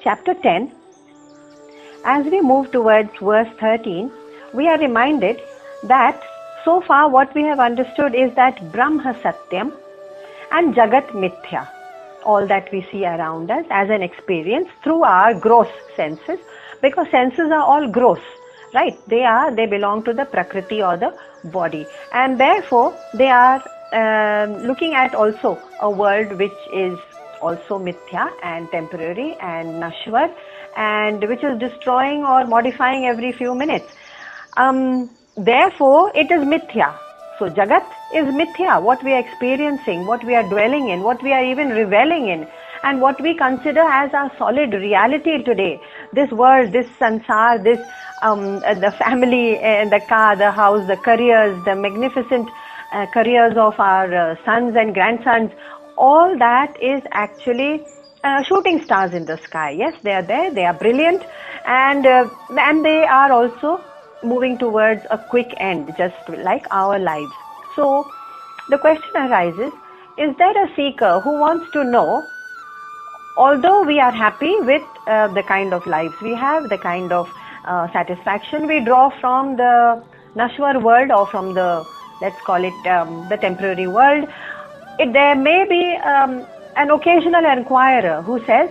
Chapter 10, as we move towards verse 13, we are reminded that so far what we have understood is that Brahma Satyam and Jagat Mithya, all that we see around us as an experience through our gross senses, because senses are all gross, right? They belong to the Prakriti or the body, and therefore they are looking at also a world which is also mithya and temporary and nashwar, and which is destroying or modifying every few minutes. Therefore, it is mithya. So, Jagat is mithya, what we are experiencing, what we are dwelling in, what we are even reveling in, and what we consider as our solid reality today. This world, this sansar, this the family, the car, the house, the careers, the magnificent careers of our sons and grandsons, all that is actually shooting stars in the sky. Yes, they are there, they are brilliant, and they are also moving towards a quick end, just like our lives. So the question arises, is there a seeker who wants to know, although we are happy with the kind of lives we have, the kind of satisfaction we draw from the Nashwar world or from the, let's call it the temporary world, there may be an occasional inquirer who says,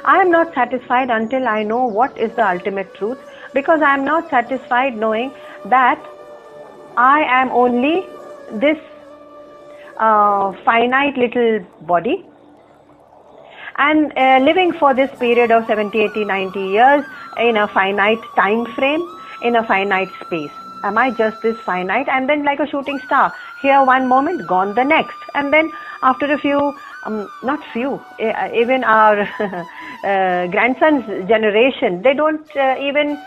I am not satisfied until I know what is the ultimate truth, because I am not satisfied knowing that I am only this finite little body and living for this period of 70, 80, 90 years in a finite time frame, in a finite space. Am I just this finite? And then like a shooting star, here one moment, gone the next. And then after a few, not few, even our grandson's generation, they don't even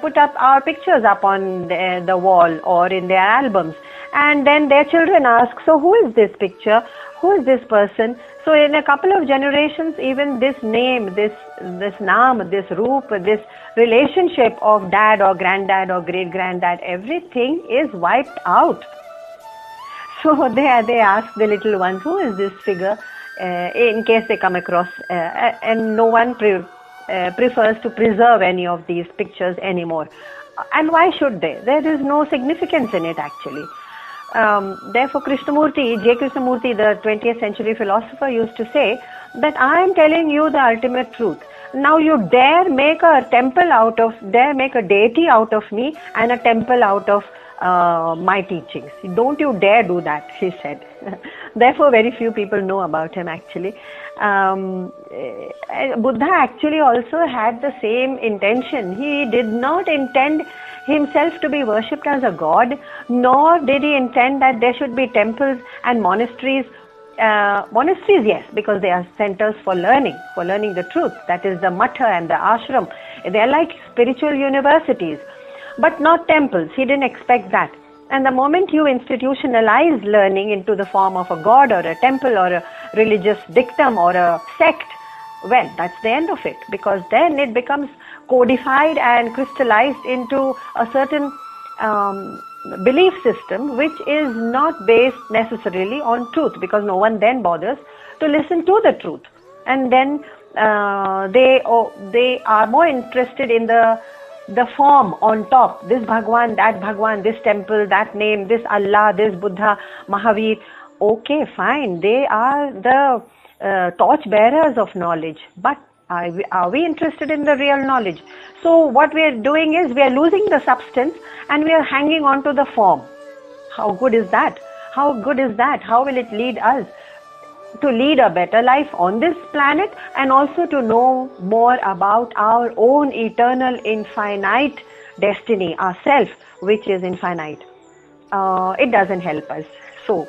put up our pictures up on the wall or in their albums. And then their children ask, so who is this picture? Who is this person? So in a couple of generations, even this name, this naam, this roop, this relationship of dad or granddad or great-granddad, everything is wiped out. So they ask the little ones, who is this figure, in case they come across, and no one prefers to preserve any of these pictures anymore. And why should they? There is no significance in it actually. Therefore, Krishnamurti, J. Krishnamurti, the 20th century philosopher, used to say that I am telling you the ultimate truth. Now you dare make a temple dare make a deity out of me and a temple out of my teachings. Don't you dare do that, he said. Therefore, very few people know about him actually. Buddha actually also had the same intention. He did not intend himself to be worshipped as a god, nor did he intend that there should be temples and monasteries. Monasteries, yes, because they are centers for learning the truth. That is the matha and the ashram. They are like spiritual universities, but not temples. He didn't expect that. And the moment you institutionalize learning into the form of a god or a temple or a religious dictum or a sect, well, that's the end of it, because then it becomes codified and crystallized into a certain belief system which is not based necessarily on truth, because no one then bothers to listen to the truth. And then they are more interested in the form on top, this Bhagwan, that Bhagwan, this temple, that name, this Allah, this Buddha, Mahavir. Okay, fine, they are the torch bearers of knowledge, but are we interested in the real knowledge? So what we are doing is we are losing the substance and we are hanging on to the form. How good is that? How good is that? How will it lead us to lead a better life on this planet, and also to know more about our own eternal infinite destiny, ourself, which is infinite? It doesn't help us. So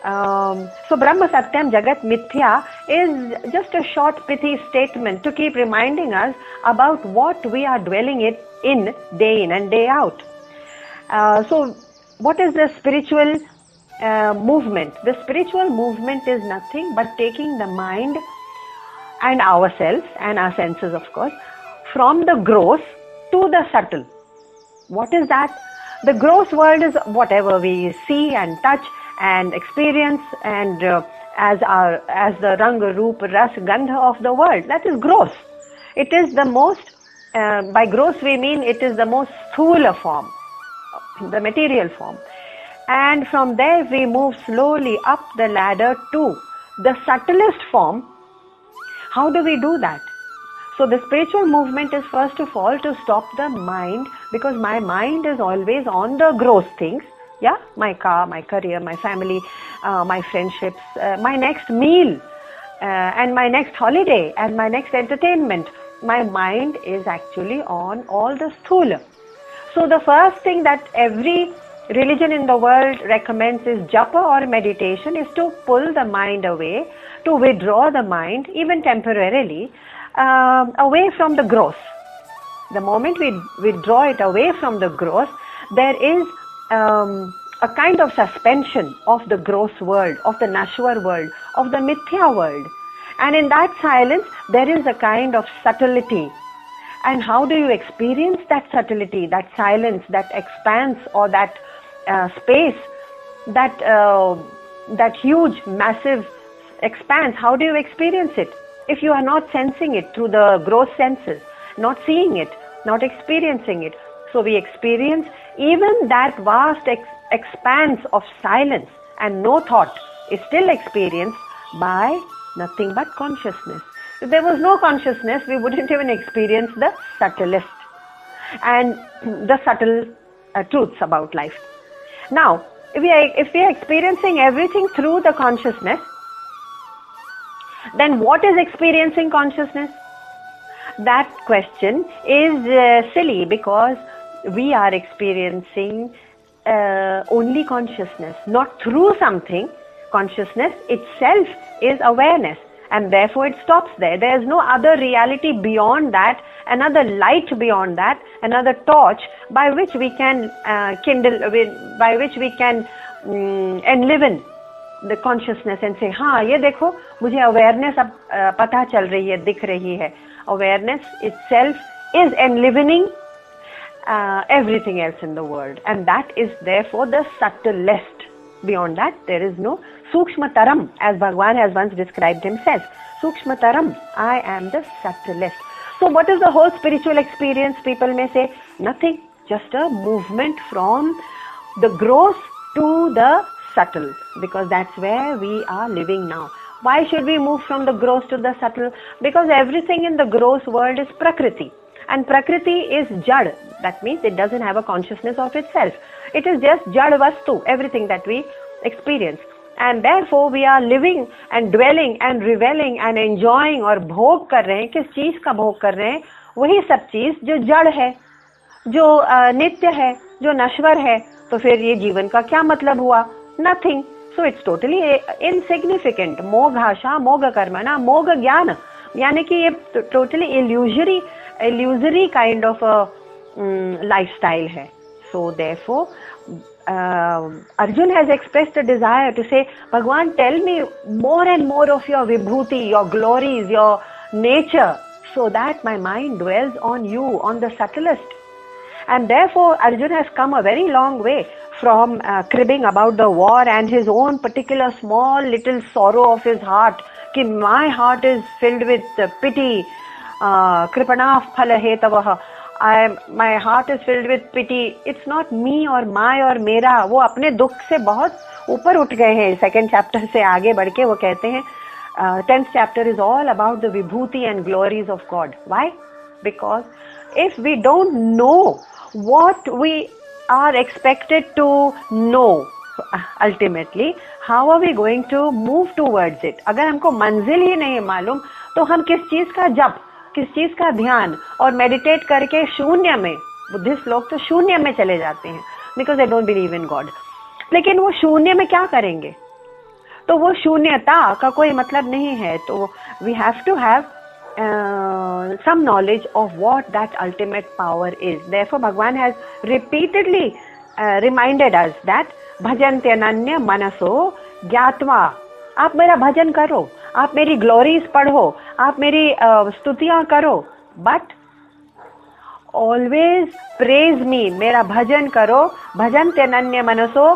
Brahma Satyam Jagat Mithya is just a short pithy statement to keep reminding us about what we are dwelling in day in and day out. So what is the spiritual movement? The spiritual movement is nothing but taking the mind and ourselves and our senses, of course, from the gross to the subtle. What is that? The gross world is whatever we see and touch and experience, and as the Rang, Roop, Ras, Gandha of the world. That is gross. It is the most, by gross we mean it is the most sthula form, the material form. And from there we move slowly up the ladder to the subtlest form. How do we do that? So the spiritual movement is first of all to stop the mind, because my mind is always on the gross things. Yeah, my car, my career, my family, my friendships, my next meal, and my next holiday, and my next entertainment. My mind is actually on all the sthula. So the first thing that every religion in the world recommends is japa or meditation, is to pull the mind away, to withdraw the mind, even temporarily, away from the gross. The moment we withdraw it away from the gross, there is a kind of suspension of the gross world, of the Nashwar world, of the Mithya world. And in that silence, there is a kind of subtlety. And how do you experience that subtlety, that silence, that expanse, or that space, that huge, massive expanse? How do you experience it? If you are not sensing it through the gross senses, not seeing it, not experiencing it. So we experience even that vast expanse of silence, and no thought is still experienced by nothing but consciousness. If there was no consciousness, we wouldn't even experience the subtlest and the subtle truths about life. Now, if we are experiencing everything through the consciousness, then what is experiencing consciousness? That question is silly, because we are experiencing only consciousness, not through something. Consciousness itself is awareness, and therefore it stops there. There is no other reality beyond that, another light beyond that, another torch by which we can kindle, by which we can enliven the consciousness and say, हाँ ये देखो मुझे awareness अब पता चल रही है, दिख रही है. Awareness itself is enlivening everything else in the world, and that is therefore the subtlest. Beyond that, there is no Sukshmataram, as Bhagavan has once described himself. Sukshmataram, I am the subtlest. So what is the whole spiritual experience? People may say, nothing, just a movement from the gross to the subtle, because that's where we are living now. Why should we move from the gross to the subtle? Because everything in the gross world is Prakriti. And Prakriti is Jad. That means it doesn't have a consciousness of itself. It is just Jad Vastu, everything that we experience. And therefore we are living and dwelling and reveling and enjoying और भोग कर रहे हैं. किस चीज का भोग कर रहे हैं? वही सब चीज जो जड़ है, जो नित्य है, जो नश्वर है. तो फिर ये जीवन का क्या मतलब हुआ? Nothing. So it's totally insignificant. मोघाशा मोघ कर्मणा मोघ ज्ञान, यानी कि ये totally illusory kind of a lifestyle है. So therefore Arjun has expressed a desire to say, Bhagwan, tell me more and more of your vibhuti, your glories, your nature, so that my mind dwells on you, on the subtlest. And therefore Arjun has come a very long way from cribbing about the war and his own particular small little sorrow of his heart, कि my heart is filled with pity, kripana phala hetavah. My heart is filled with pity. It's not me or my or मेरा. वो अपने दुख से बहुत ऊपर उठ गए हैं. सेकेंड चैप्टर से आगे बढ़ के वो कहते हैं 10th chapter is all about the vibhuti and glories of God. Why? Because if we don't know what we are expected to know, ultimately, how are we going to move towards it? अगर हमको मंजिल ही नहीं मालूम, तो हम किस चीज का जप, किस चीज का ध्यान और मेडिटेट करके शून्य में, बुद्धिस्ट लोग तो शून्य में चले जाते हैं, because they don't believe in God. लेकिन वो शून्य में क्या करेंगे? तो वो शून्यता का कोई मतलब नहीं है. तो we have to have some knowledge of what that ultimate power is. Therefore Bhagwan has repeatedly reminded us that bhajantyananya manaso gyatva. आप मेरा भजन करो, आप मेरी ग्लोरीज पढ़ो, आप मेरी स्तुतियां करो, बट ऑलवेज प्रेज मी, मेरा भजन करो, भजन्त्यनन्य मनसो,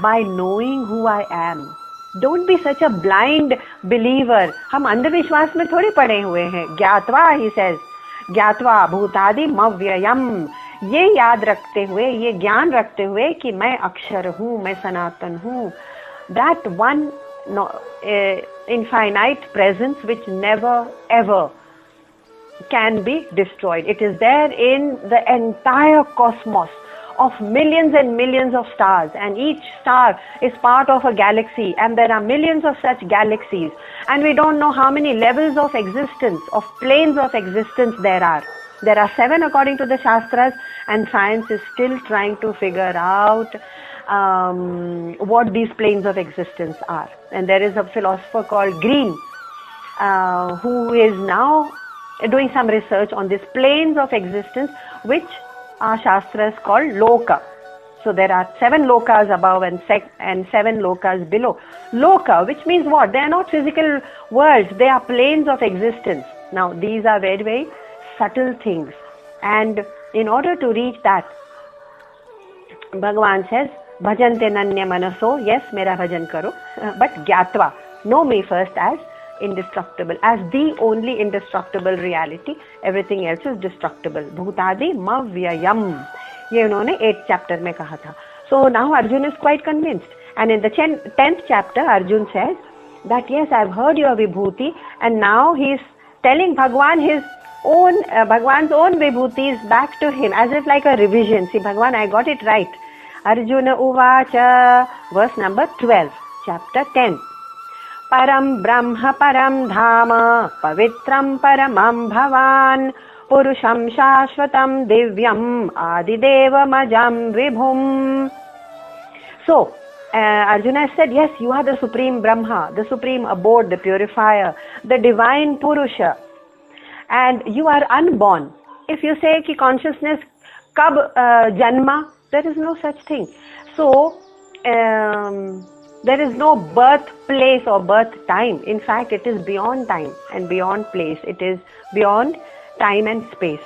by knowing who I am. Don't be such a blind believer. हम अंधविश्वास में थोड़ी पड़े हुए हैं. ज्ञातवा, he says, ज्ञात्वा भूतादि मव्ययम, ये याद रखते हुए, ये ज्ञान रखते हुए कि मैं अक्षर हूँ, मैं सनातन हूँ, that one infinite presence which never ever can be destroyed. It is there in the entire cosmos of millions and millions of stars, and each star is part of a galaxy, and there are millions of such galaxies, and we don't know how many levels of existence, of planes of existence there are. There are 7 according to the Shastras, and science is still trying to figure out what these planes of existence are. And there is a philosopher called Green who is now doing some research on these planes of existence, which our Shastras call Loka. So there are 7 lokas above and 7 lokas below. Loka, which means what? They are not physical worlds, they are planes of existence. Now these are very, very subtle things, and in order to reach that, Bhagavan says, Bhajante nanya manaso, yes, mera bhajan karo, but gyatva, know me first as indestructible, as the only indestructible reality. Everything else is destructible. Bhutadi mavyayam. ये उन्होंने 8th chapter में कहा था. So now Arjun is quite convinced, and in the 10th chapter Arjun says that yes, I've heard your vibhuti, and now he is telling Bhagwan his own Bhagwan's own vibhutis back to him, as if like a revision. See, Bhagwan, I got it right. Arjuna uvacha, verse number 12, chapter 10. Param Brahma Param Dhama Pavitram Paramam Bhavan Purusham Shashvatam Divyam Adideva Majam Vibhum. So, Arjuna said, yes, you are the Supreme Brahma, the Supreme Abode, the Purifier, the Divine Purusha, and you are unborn. If you say ki consciousness kab janma, there is no such thing. So, there is no birthplace or birth time. In fact, it is beyond time and beyond place. It is beyond time and space.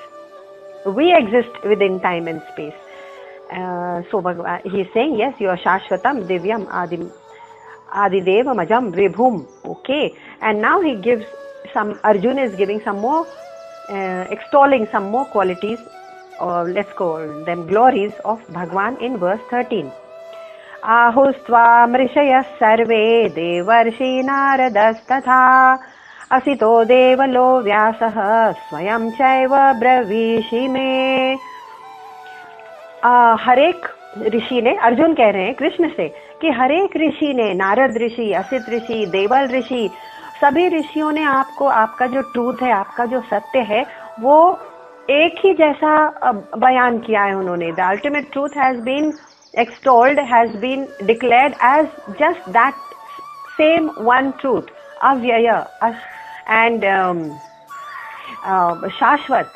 We exist within time and space. So he is saying, yes, you are Shashvatam Divyam Adideva Majam Vibhum. Okay. And now he gives some, Arjuna is giving some more, extolling some more qualities, or let's call them glories of Bhagwan in verse 13. Ahustva mrishayas sarve devarshi naradas asito devalo vyasah swayam chaiva bravishi me. हरेक ऋषि ने, अर्जुन कह रहे हैं कृष्ण से कि हरेक ऋषि ने, नारद ऋषि, असित ऋषि, देवल ऋषि, सभी ऋषियों ने आपको, आपका जो ट्रूथ है, आपका जो सत्य है, वो एक ही जैसा बयान किया है उन्होंने. The ultimate truth has been extolled, has been declared as just that same one truth, avyaya, and shashvat,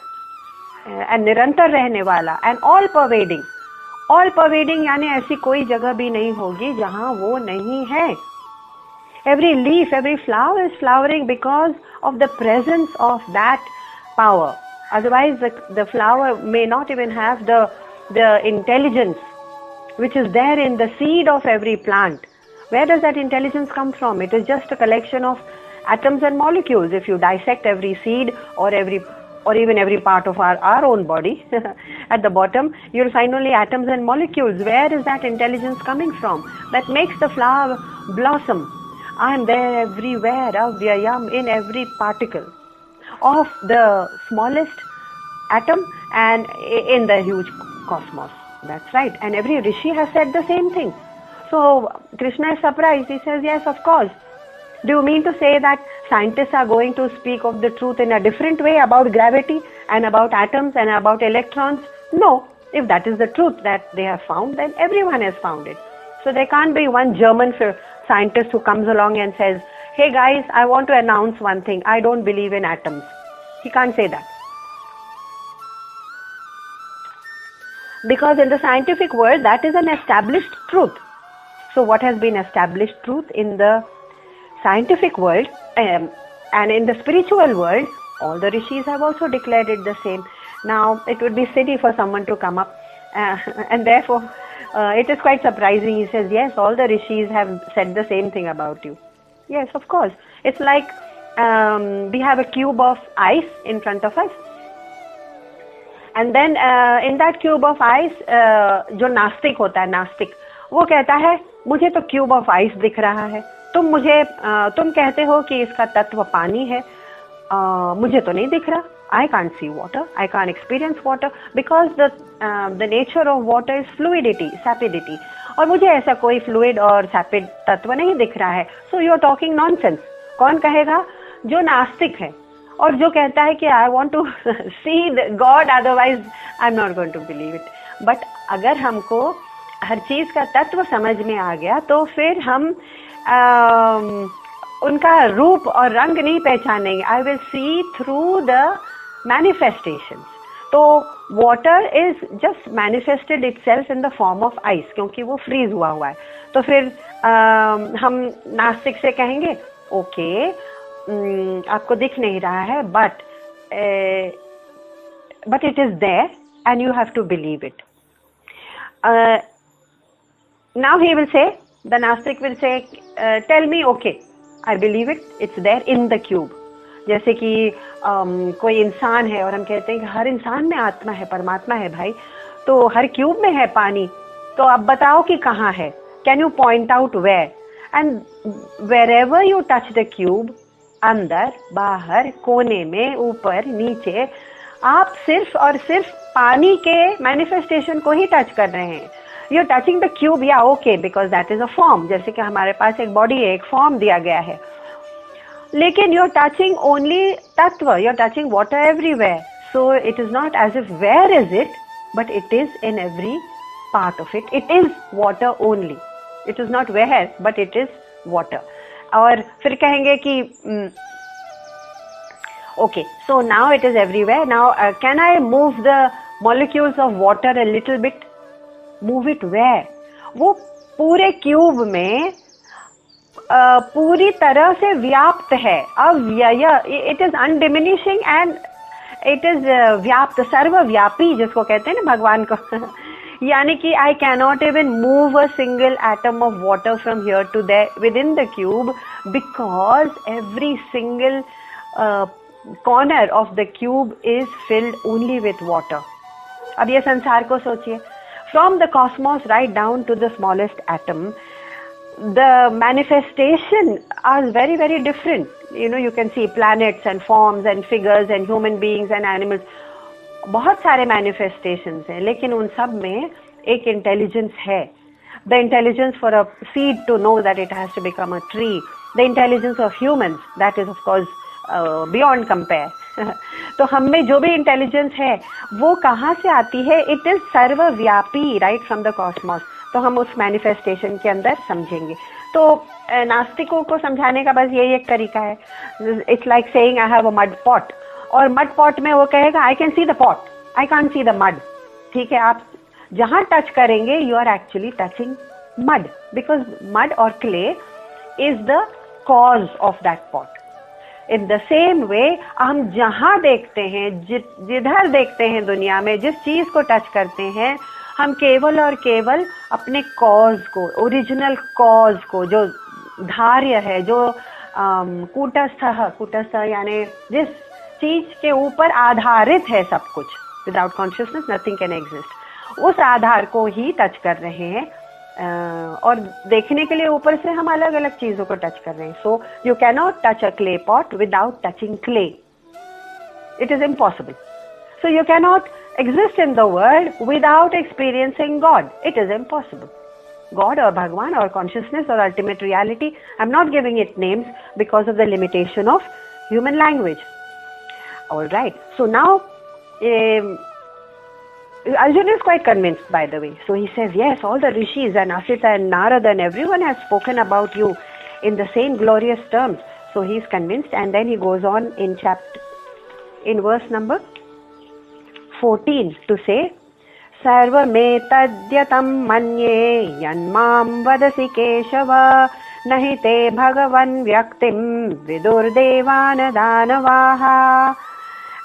and nirantar रहने वाला, and all pervading. All pervading यानी ऐसी कोई जगह भी नहीं होगी जहाँ वो नहीं है. Every leaf, every flower is flowering because of the presence of that power. Otherwise the flower may not even have the intelligence which is there in the seed of every plant. Where does that intelligence come from? It is just a collection of atoms and molecules. If you dissect every seed or even every part of our own body, at the bottom you'll find only atoms and molecules. Where is that intelligence coming from that makes the flower blossom? I am there everywhere, avyayam, in every particle of the smallest atom and in the huge cosmos. That's right. And every rishi has said the same thing. So Krishna is surprised. He says, yes, of course. Do you mean to say that scientists are going to speak of the truth in a different way about gravity and about atoms and about electrons? No. If that is the truth that they have found, then everyone has found it. So there can't be one German scientist who comes along and says, hey guys, I want to announce one thing. I don't believe in atoms. He can't say that. Because in the scientific world, that is an established truth. So what has been established truth in the scientific world and in the spiritual world, all the rishis have also declared it the same. Now, it would be silly for someone to come up and therefore it is quite surprising. He says, yes, all the rishis have said the same thing about you. Yes, of course. It's like we have a cube of ice in front of us, and then in that cube of ice, जो नास्तिक होता है, नास्तिक, वो कहता है मुझे तो क्यूब ऑफ आइस दिख रहा है, तुम कहते हो कि इसका तत्व पानी है, मुझे तो नहीं दिख रहा. I can't see water, I can't experience water, because the nature of water is fluidity, sapidity. और मुझे ऐसा कोई fluid और sapid तत्व नहीं दिख रहा है. So you are talking nonsense. कौन कहेगा? जो नास्तिक है और जो कहता है कि I want to see the God, otherwise I'm not going to believe it. But अगर हमको हर चीज का तत्व समझ में आ गया तो फिर हम उनका रूप और रंग नहीं पहचानेंगे. I will see through the manifestations. तो water is just manifested itself in the form of ice, क्योंकि वो freeze हुआ है. तो फिर हम नास्तिक से कहेंगे ओके, आपको दिख नहीं रहा है, but it is there and you have to believe it. Now he will say, the Nastic will say, tell me, okay, I believe it, it's there in the cube. जैसे कि कोई इंसान है और हम कहते हैं कि हर इंसान में आत्मा है, परमात्मा है भाई, तो हर क्यूब में है पानी, तो अब बताओ कि कहाँ है. Can you point out where? And wherever you touch the cube, अंदर बाहर कोने में ऊपर नीचे, आप सिर्फ और सिर्फ पानी के मैनिफेस्टेशन को ही टच कर रहे हैं. You are touching the cube, या okay, because that is a form. जैसे कि हमारे पास एक बॉडी है, एक फॉर्म दिया गया है, लेकिन यू आर टचिंग ओनली तत्व, you are touching water everywhere. So it is not as if where is it, but it is in every part of it. It is water only. It is not where, but it is water. और फिर कहेंगे कि okay, so now it is everywhere. Now can I move the molecules of water a little bit? Move it where? वो पूरे cube में पूरी तरह से व्याप्त है, अव्यय. It is undiminishing and it is व्याप्त, सर्वव्यापी जिसको कहते हैं ना भगवान को. यानी कि I cannot even move a single atom of water from here to there within the cube, because every single corner of the cube is filled only with water. अब ये संसार को सोचिए, from the cosmos right down to the smallest atom, the manifestation are very, very different. You know, you can see planets and forms and figures and human beings and animals. बहुत सारे manifestations हैं, लेकिन उन सब में एक intelligence है. The intelligence for a seed to know that it has to become a tree. The intelligence of humans, that is of course beyond compare. तो हम में जो भी इंटेलिजेंस है वो कहाँ से आती है? इट इज सर्वव्यापी, राइट फ्रॉम द कॉस्मोस. तो हम उस मैनिफेस्टेशन के अंदर समझेंगे. तो नास्तिकों को समझाने का बस यही एक तरीका है. It's like saying I have a mud pot, और मड पॉट में वो कहेगा I can see the pot, I can't see the mud. ठीक है, आप जहां टच करेंगे you are actually touching mud, because mud और clay is the cause of that pot. In the same way हम जहां देखते हैं, जिधर देखते हैं दुनिया में, जिस चीज को टच करते हैं, हम केवल और केवल अपने कॉज को, ओरिजिनल कॉज को, जो धार्य है, जो कूटस्थ यानी जिस चीज के ऊपर आधारित है सब कुछ, without consciousness nothing can exist, उस आधार को ही टच कर रहे हैं. और देखने के लिए ऊपर से हम अलग अलग चीजों को टच कर रहे हैं. So you cannot touch a clay pot without touching clay. It is impossible. So you cannot exist in the world without experiencing God. It is impossible. God or Bhagwan or consciousness or ultimate reality, I'm not giving it names because of the limitation of human language. All right. So now Arjuna is quite convinced, by the way. So he says, yes, all the rishis and Asita and Narada and everyone has spoken about you in the same glorious terms. So he is convinced, and then he goes on in verse number 14 to say, सर्वमेतद्यतं मन्ये यन्मां वदसि केशव, नहि ते भगवन् व्यक्तिं विदुर्देवान् दानवाः.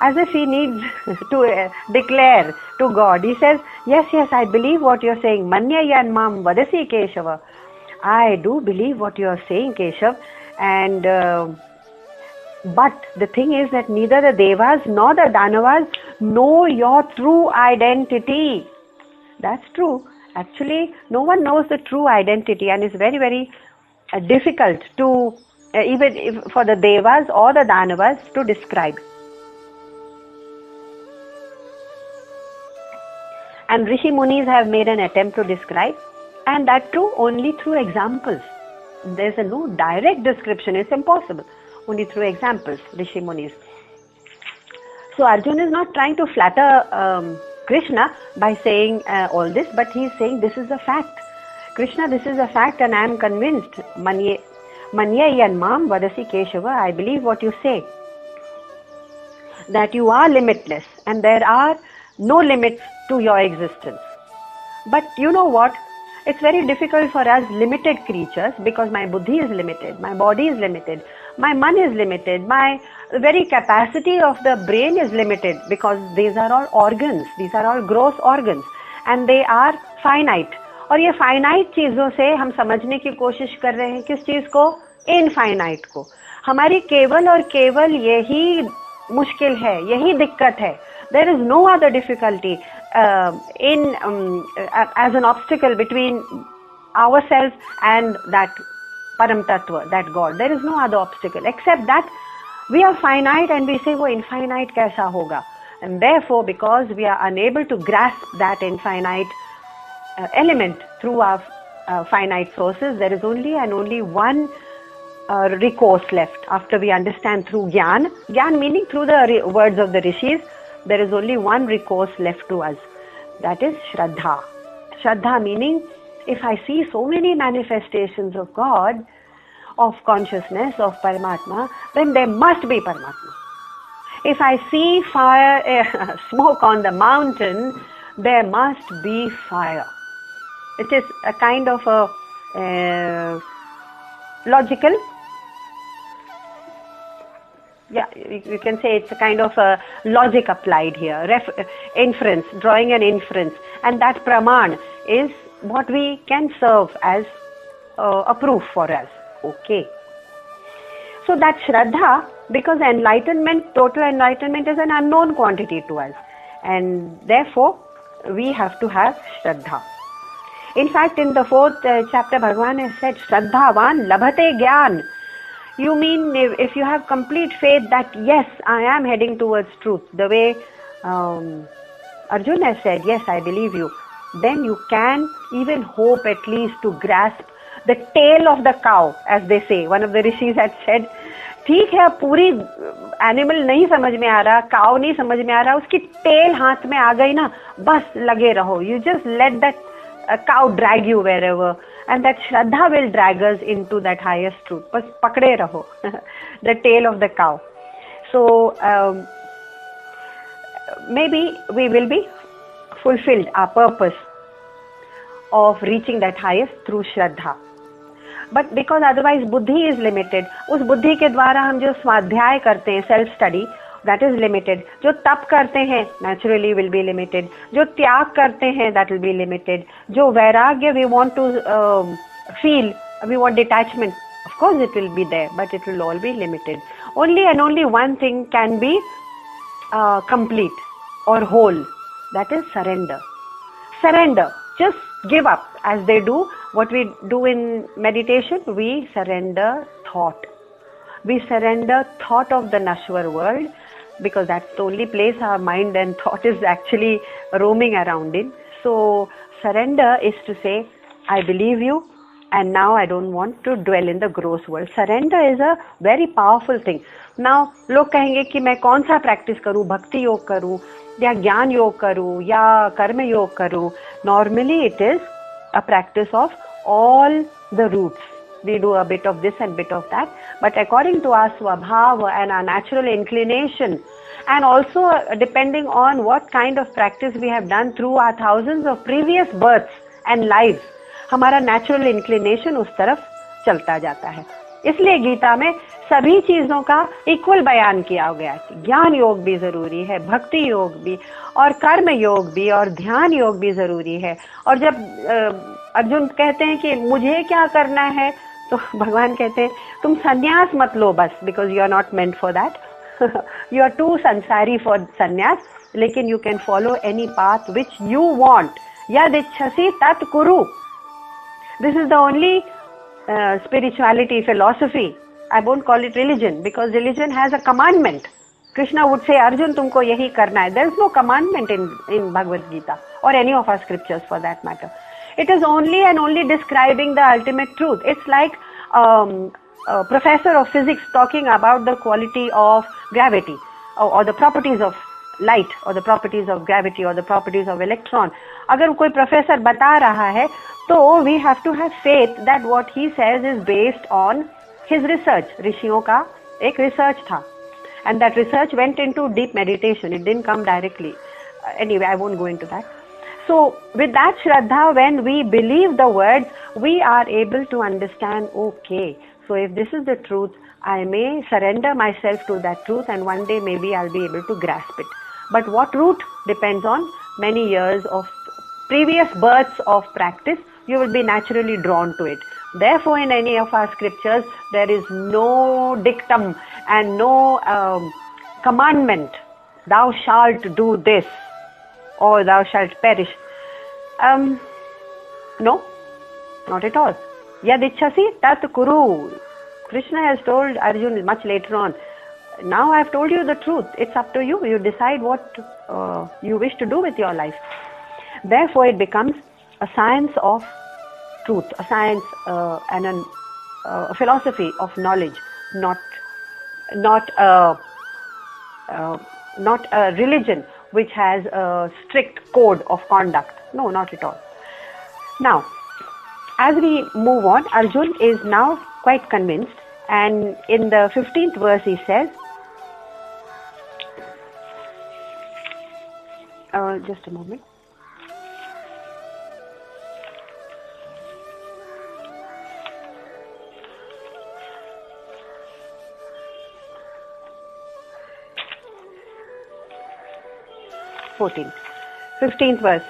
As if he needs to declare to God. He says, yes, I believe what you are saying. Manye yanmam vadasi Keshava. I do believe what you are saying, Keshav. And But the thing is that neither the Devas nor the Danavas know your true identity. That's true. Actually, no one knows the true identity, and it's very, very difficult to, even if for the Devas or the Danavas, to describe. And Rishi Munis have made an attempt to describe, and that too only through examples. There's no direct description, it's impossible. Only through examples, Rishi Munis. So Arjuna is not trying to flatter Krishna by saying all this, but he is saying this is a fact. Krishna, this is a fact, and I am convinced. Manye yanmam vadasi Keshava, I believe what you say. That you are limitless, and there are no limits to your existence. But you know what? It's very difficult for us limited creatures, because my buddhi is limited, my body is limited, my man is limited, my very capacity of the brain is limited, because these are all organs, these are all gross organs, and they are finite. और ये finite चीजों से हम समझने की कोशिश कर रहे हैं किस चीज को? इनफाइनाइट को. हमारी केवल और केवल यही मुश्किल है, यही दिक्कत है. There is no other difficulty as an obstacle between ourselves and that Param Tattva, that God. There is no other obstacle except that we are finite, and we say, वो infinite कैसा होगा? And therefore, because we are unable to grasp that infinite element through our finite sources, there is only and only one recourse left after we understand through Gyan. Gyan meaning through the words of the Rishis. There is only one recourse left to us. That is Shraddha. Shraddha meaning, if I see so many manifestations of God, of consciousness, of Paramatma, then there must be Paramatma. If I see fire, smoke on the mountain, there must be fire. It is a kind of a logical, yeah, you can say it's a kind of a logic applied here, inference, drawing an inference, and that praman is what we can serve as a proof for us. Okay. So that Shraddha, because enlightenment, total enlightenment is an unknown quantity to us, and therefore we have to have Shraddha. In fact, in the 4th chapter, Bhagavan has said, Shraddhavan labhate gyan. You mean if you have complete faith that yes, I am heading towards truth, the way Arjuna has said, yes, I believe you, then you can even hope at least to grasp the tail of the cow, as they say. One of the rishis had said, ठीक है, पूरी animal नहीं समझ में आ रहा, cow नहीं समझ में आ रहा, उसकी टेल हाथ में आ गई ना, बस लगे रहो. You just let that cow drag you wherever, and that Shraddha will drag us into that highest truth. बस पकड़े रहो, the tail of the cow. So maybe we will be fulfilled our purpose of reaching that highest through Shraddha. But because otherwise buddhi is limited, उस बुद्धि के द्वारा हम जो स्वाध्याय करते हैं, self study, that is limited. जो तप करते हैं, naturally will be limited. जो त्याग करते हैं, that will be limited. जो वैराग्य we want to feel, we want detachment, of course it will be there, but it will all be limited. Only and only one thing can be complete or whole, that is surrender. Surrender, just give up. As they do, what we do in meditation, we surrender thought. We surrender thought of the Nashwar world, because that's the only place our mind and thought is actually roaming around in. So surrender is to say, I believe you, and now I don't want to dwell in the gross world. Surrender is a very powerful thing. Now, लोग कहेंगे कि मैं कौन सा practice करूँ, भक्ति योग करूँ, या ज्ञान योग करूँ, या कर्म योग करूँ. Normally it is a practice of all the roots. We do a bit of this and bit of that, but according to our swabhava and our natural inclination, and also depending on what kind of practice we have done through our thousands of previous births and lives, हमारा natural inclination उस तरफ चलता जाता है. इसलिए गीता में सभी चीजों का इक्वल बयान किया गया कि ज्ञान योग भी जरूरी है, भक्ति योग भी, और कर्म योग भी, और ध्यान योग भी जरूरी है. और जब अर्जुन कहते हैं कि मुझे क्या करना है, तो भगवान कहते हैं तुम संन्यास मत लो बस, because you are not meant for that, you are too संसारी फॉर संन्यास, लेकिन you can follow any path which you want, यद इच्छसि तत् कुरु. This is the only spirituality, philosophy. I won't call it religion, because religion has a commandment. Krishna would say, Arjun, तुमको यही करना है. There is no commandment in Bhagavad Gita or any of our scriptures for that matter. It is only and only describing the ultimate truth. It's like a professor of physics talking about the quality of gravity, or the properties of light, or the properties of gravity, or the properties of electron. अगर कोई professor बता रहा है तो we have to have faith that what he says is based on his research. ऋषियों का एक research था, and that research went into deep meditation. It didn't come directly. Anyway, I won't go into that. So with that Shraddha, when we believe the words, we are able to understand, okay, so if this is the truth, I may surrender myself to that truth, and one day maybe I'll be able to grasp it. But what route depends on many years of previous births of practice. You will be naturally drawn to it. Therefore, in any of our scriptures, there is no dictum and no commandment, thou shalt do this or thou shalt perish. No, not at all. Yad ichhasi tat kuru. Krishna has told Arjuna much later on, now I have told you the truth. It's up to you. You decide what you wish to do with your life. Therefore, it becomes a science of truth, a science and a philosophy of knowledge, not a religion which has a strict code of conduct. No, not at all. Now, as we move on, Arjun is now quite convinced, and in the 15th verse he says, just a moment. Fourteenth, 15th verse.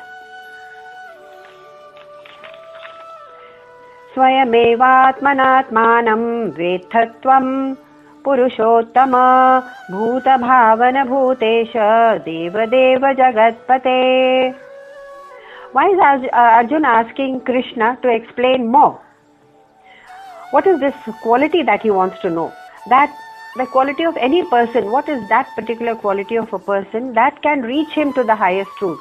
स्वयमेवात्मनात्मानं वेत्थत्वं पुरुषोत्तम भूतभावन भूतेश देवदेव जगत्पते. Why is Arjuna asking Krishna to explain more? What is this quality that he wants to know? That the quality of any person, what is that particular quality of a person that can reach him to the highest truth?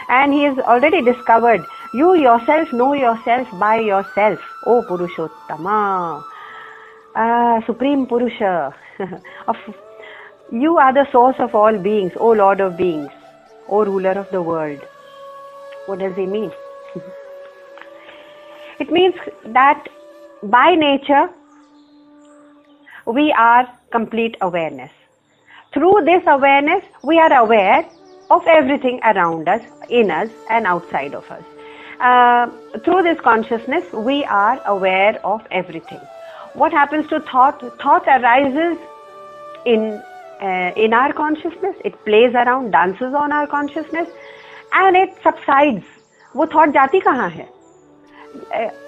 And he has already discovered, you yourself know yourself by yourself. O Purushottama, Supreme Purusha. You are the source of all beings, O Lord of beings, O ruler of the world. What does he mean? It means that by nature, we are complete awareness. Through this awareness, we are aware of everything around us, in us and outside of us. Through this consciousness, we are aware of everything. What happens to thought? Thought arises in our consciousness. It plays around, dances on our consciousness, and it subsides. वो thought जाती कहाँ है?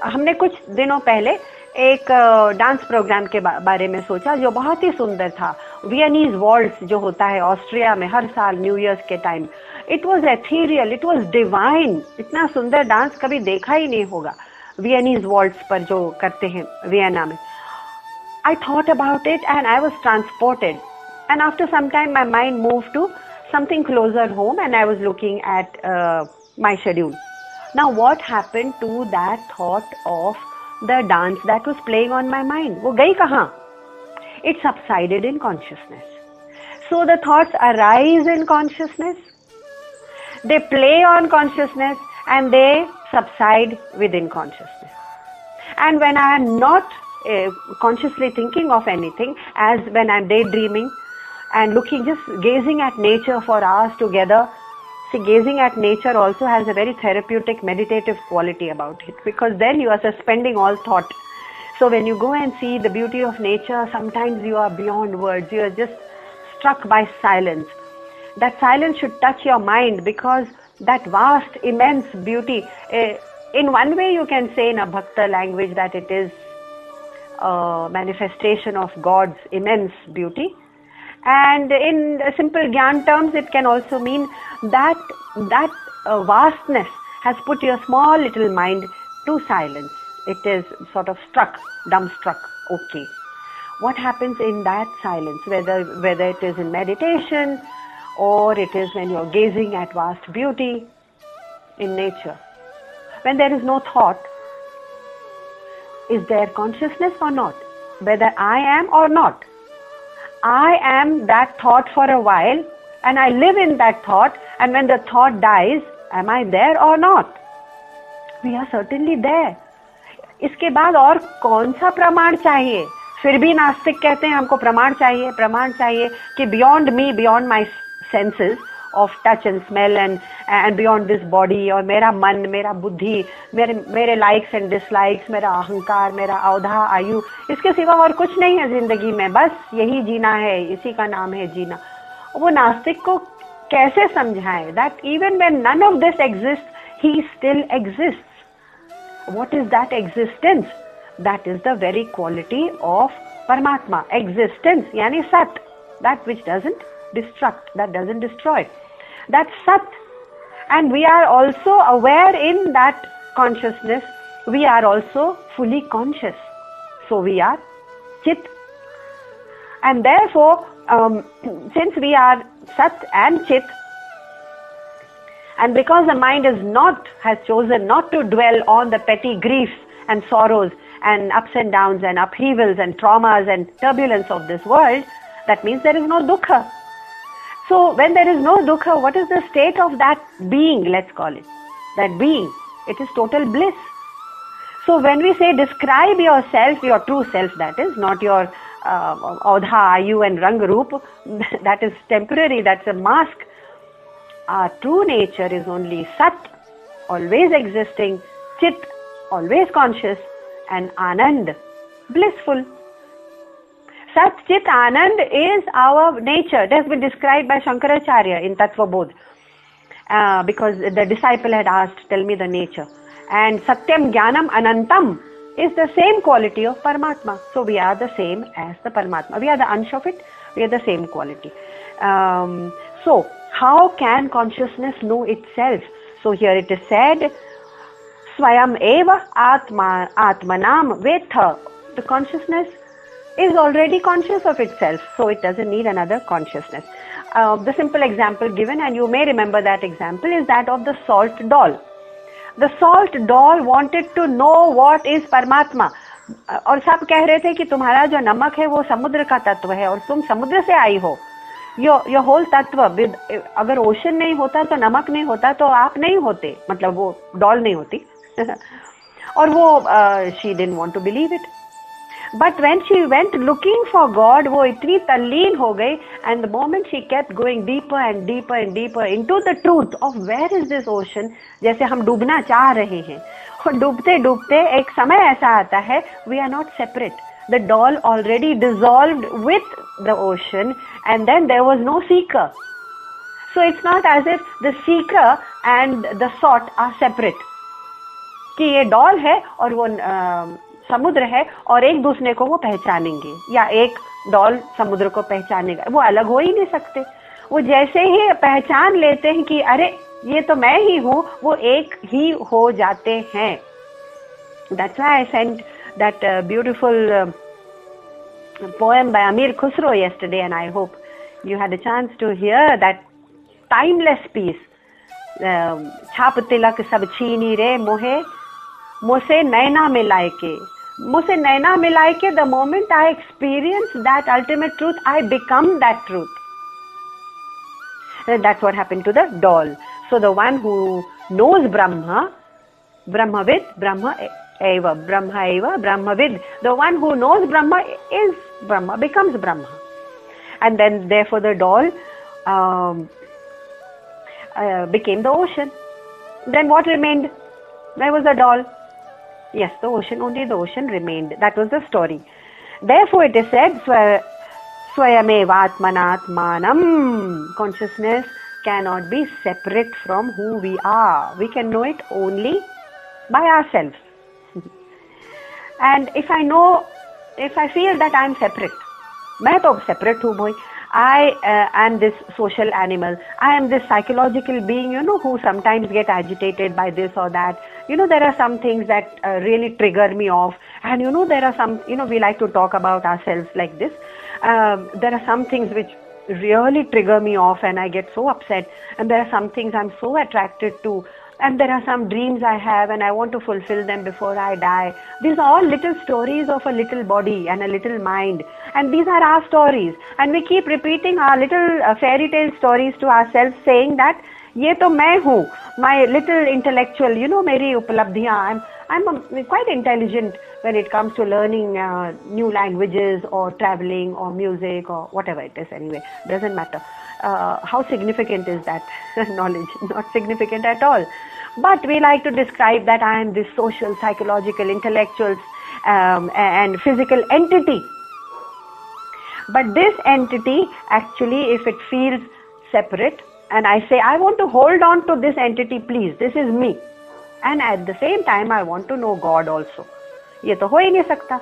हमने कुछ दिनों पहले एक dance programme के बारे में सोचा जो बहुत ही सुंदर था. वियनीज वॉल्ट्स जो होता है ऑस्ट्रिया में हर साल न्यू ईयर्स के time. It was ethereal, it was divine. इतना सुंदर डांस कभी देखा ही नहीं होगा वियनीज वॉल्ट्स पर जो करते हैं वियना में. I thought about it and I was transported. And after some time my mind moved to something closer home and I was looking at my schedule. Now what happened to that thought of the dance that was playing on my mind? वो गई कहाँ? It subsided in consciousness. So the thoughts arise in consciousness, they play on consciousness, and they subside within consciousness. And when I am not consciously thinking of anything, as when I am daydreaming and looking, just gazing at nature for hours together. See, gazing at nature also has a very therapeutic, meditative quality about it, because then you are suspending all thought. So when you go and see the beauty of nature, sometimes you are beyond words. You are just struck by silence. That silence should touch your mind, because that vast, immense beauty, in one way you can say in a bhakta language that it is manifestation of God's immense beauty. And in simple Gyan terms, it can also mean that vastness has put your small little mind to silence. It is sort of struck, dumbstruck. Okay. What happens in that silence, whether it is in meditation or it is when you're gazing at vast beauty in nature? When there is no thought, is there consciousness or not? Whether I am or not. I am that thought for a while and I live in that thought, and when the thought dies, am I there or not? We are certainly there. इसके बाद और कौन सा प्रमाण चाहिए? फिर भी नास्तिक कहते हैं हमको प्रमाण चाहिए कि beyond me, beyond my senses of touch and smell and beyond this body, और मेरा मन, मेरा बुद्धि, मेरे likes and dislikes, मेरा अहंकार, मेरा औधा आयु, इसके सिवा और कुछ नहीं है जिंदगी में, बस यही जीना है, इसी का नाम है जीना. वो नास्तिक को कैसे समझाए that even when none of this exists, he still exists. What is that existence? That is the very quality of Paramatma. Existence, yani Sat, that which doesn't destruct, that doesn't destroy. That's Sat. And we are also aware in that consciousness. We are also fully conscious. So we are Chit. And therefore, since we are Sat and Chit, and because the mind has chosen not to dwell on the petty griefs and sorrows and ups and downs and upheavals and traumas and turbulence of this world, that means there is no dukkha. So when there is no dukkha, what is the state of that being, let's call it? That being, it is total bliss. So when we say describe yourself, your true self, that is, not your audha, ayu and rang roop, that is temporary, that's a mask. Our true nature is only Sat, always existing, Chit, always conscious, and Anand, blissful. Sat, Chit, Anand is our nature. It has been described by Shankaracharya in Tattva Bodh, because the disciple had asked, tell me the nature. And Satyam, Jnanam, Anantam is the same quality of Paramatma. So we are the same as the Paramatma. We are the ansh of it. We are the same quality. So how can consciousness know itself? So here it is said, Swayam eva atmanam vetha. The consciousness is already conscious of itself, so it doesn't need another consciousness. The simple example given, and you may remember that example, is that of the salt doll. The salt doll wanted to know what is Paramatma. और सब कह रहे थे कि तुम्हारा जो नमक है वो समुद्र का तत्व है और तुम समुद्र से आई हो. Your whole तत्व, अगर ओशन नहीं होता तो नमक नहीं होता तो आप नहीं होते, मतलब वो डॉल नहीं होती. और वो she didn't want to believe it. But when she went looking for God, वो इतनी तल्लीन हो गई, and the moment she kept going deeper and deeper and deeper into the truth of where is this ocean, जैसे हम डूबना चाह रहे हैं, और डूबते डूबते एक समय ऐसा आता है, we are not separate. The doll already dissolved with the ocean, and then there was no seeker. So it's not as if the seeker and the sought are separate. कि ये डॉल है और वो समुद्र है और एक दूसरे को वो पहचानेंगे, या एक डॉल समुद्र को पहचानेगा, वो अलग हो ही नहीं सकते. वो जैसे ही पहचान लेते हैं कि अरे ये तो मैं ही हूँ, वो एक ही हो जाते हैं. That's why I sent that beautiful poem by Amir Khusro yesterday, and I hope you had a chance to hear that timeless piece. छाप तिलक सब छीनी रे मोहे मुझसे नैना मिलाए के. मुझसे नैना मिलाए के, the moment I experience that ultimate truth, I become that truth. That's what happened to the doll. So the one who knows Brahma, Brahmavid, Brahma eva, Brahmavid, the one who knows Brahma is Brahma, becomes Brahma. And then therefore the doll became the ocean. Then what remained? Where was the doll? Yes, the ocean, only the ocean remained. That was the story. Therefore it is said, Swayameva Atmanatmanam. Consciousness cannot be separate from who we are. We can know it only by ourselves. And if I know if I feel that I am separate, मैं तो separate हूँ भाई. I am this social animal. I am this psychological being, who sometimes get agitated by this or that. There are some things that really trigger me off. And there are some, we like to talk about ourselves like this. There are some things which really trigger me off and I get so upset. And there are some things I'm so attracted to. And there are some dreams I have and I want to fulfill them before I die. These are all little stories of a little body and a little mind. And these are our stories. And we keep repeating our little fairy tale stories to ourselves, saying that, ये तो मैं हूँ, my little intellectual, मेरी उपलब्धियाँ. I'm quite intelligent when it comes to learning new languages or traveling or music or whatever it is anyway. Doesn't matter. How significant is that knowledge? Not significant at all. But we like to describe that I am this social, psychological, intellectual and physical entity. But this entity, actually, if it feels separate, and I say, I want to hold on to this entity, please, this is me. And at the same time, I want to know God also. ये तो हो ही नहीं सकता.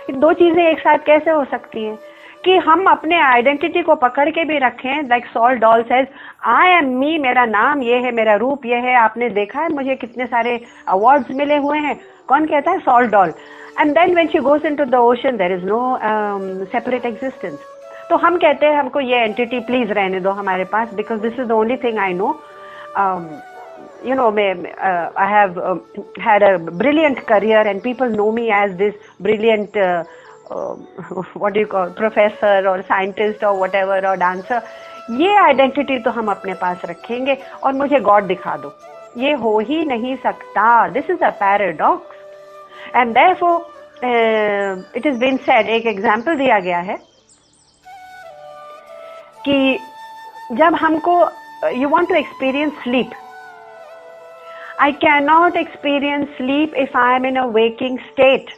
ये दो चीजें एक साथ कैसे हो सकती हैं? कि हम अपने आइडेंटिटी को पकड़ के भी रखें. लाइक सॉल डॉल सेज, आई एम मी, मेरा नाम ये है, मेरा रूप ये है. आपने देखा है मुझे कितने सारे अवार्ड्स मिले हुए हैं. कौन कहता है? Salt doll. And then when she goes into the ocean there is no separate existence. तो हम कहते हैं हमको ये एंटिटी प्लीज रहने दो हमारे पास, because this is the only thing I know. I have had a brilliant career and people know me as this brilliant what do you call, professor or scientist or whatever or dancer. ये identity तो हम अपने पास रखेंगे और मुझे God दिखा दो. ये हो ही नहीं सकता. This is a paradox. And therefore it is been said, एक एग्जाम्पल दिया गया है कि जब हमको you want to experience sleep, I cannot experience sleep if I am in a waking state.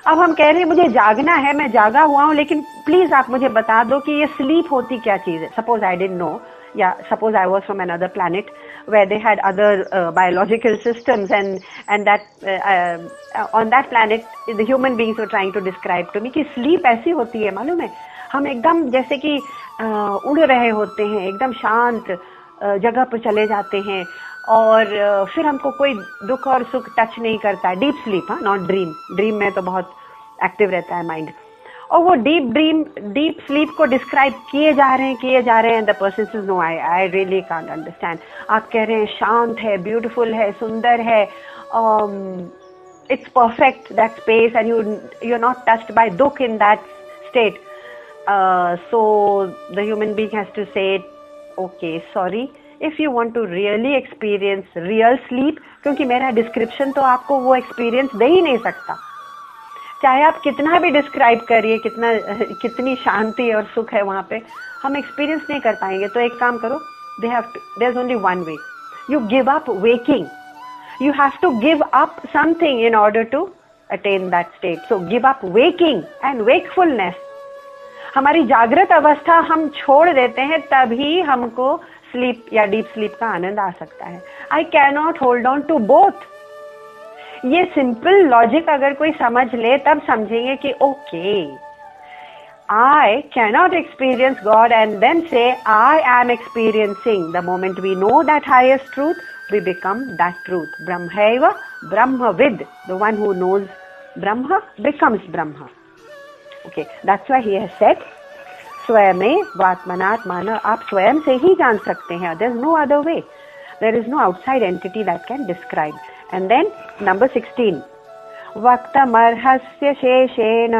अब हम कह रहे हैं मुझे जागना है, मैं जागा हुआ हूँ, लेकिन प्लीज आप मुझे बता दो कि ये स्लीप होती क्या चीज है. सपोज आई डिडंट नो, या suppose I was from another planet where they had other biological systems and that on that planet the human beings were trying to describe to me कि sleep ऐसी होती है, मालूम है, हम एकदम जैसे कि उड़ रहे होते हैं, एकदम शांत जगह पर चले जाते हैं और फिर हमको कोई दुख और सुख टच नहीं करता. डीप स्लीप, हाँ, नॉट ड्रीम. ड्रीम में तो बहुत एक्टिव रहता है माइंड. और वो डीप स्लीप को डिस्क्राइब किए जा रहे हैं and the person says no, I really can't understand. आप कह रहे हैं शांत है, ब्यूटीफुल है, सुंदर है, it's perfect that space and you are not touched by दुख in that state. So the human being has to say okay, sorry, if you want to really experience real sleep, क्योंकि मेरा description तो आपको वो experience दे ही नहीं सकता. चाहे आप कितना भी डिस्क्राइब करिए, कितनी शांति और सुख है वहाँ पे, हम एक्सपीरियंस नहीं कर पाएंगे. तो एक काम करो, there's only one way. You give up waking. You have to give up something in order to attain that state. So give up waking and wakefulness. हमारी जागृत अवस्था हम छोड़ देते हैं, तभी हमको स्लीप या डीप स्लीप का आनंद आ सकता है. I can not hold on to both. ये सिंपल लॉजिक अगर कोई समझ ले तब समझेंगे कि okay, I can not experience God and then say I am experiencing. The moment we know that highest truth, we become that truth. ब्रह्मैव ब्रह्मविद. The one who knows Brahman becomes Brahman. Okay, that's why he has said, स्वयमेव आत्मनात्मान. आप स्वयं से ही जान सकते हैं. There is no other way. There is no outside entity that can describe. And then number 16. वक्तमर्हस्य शेषेण,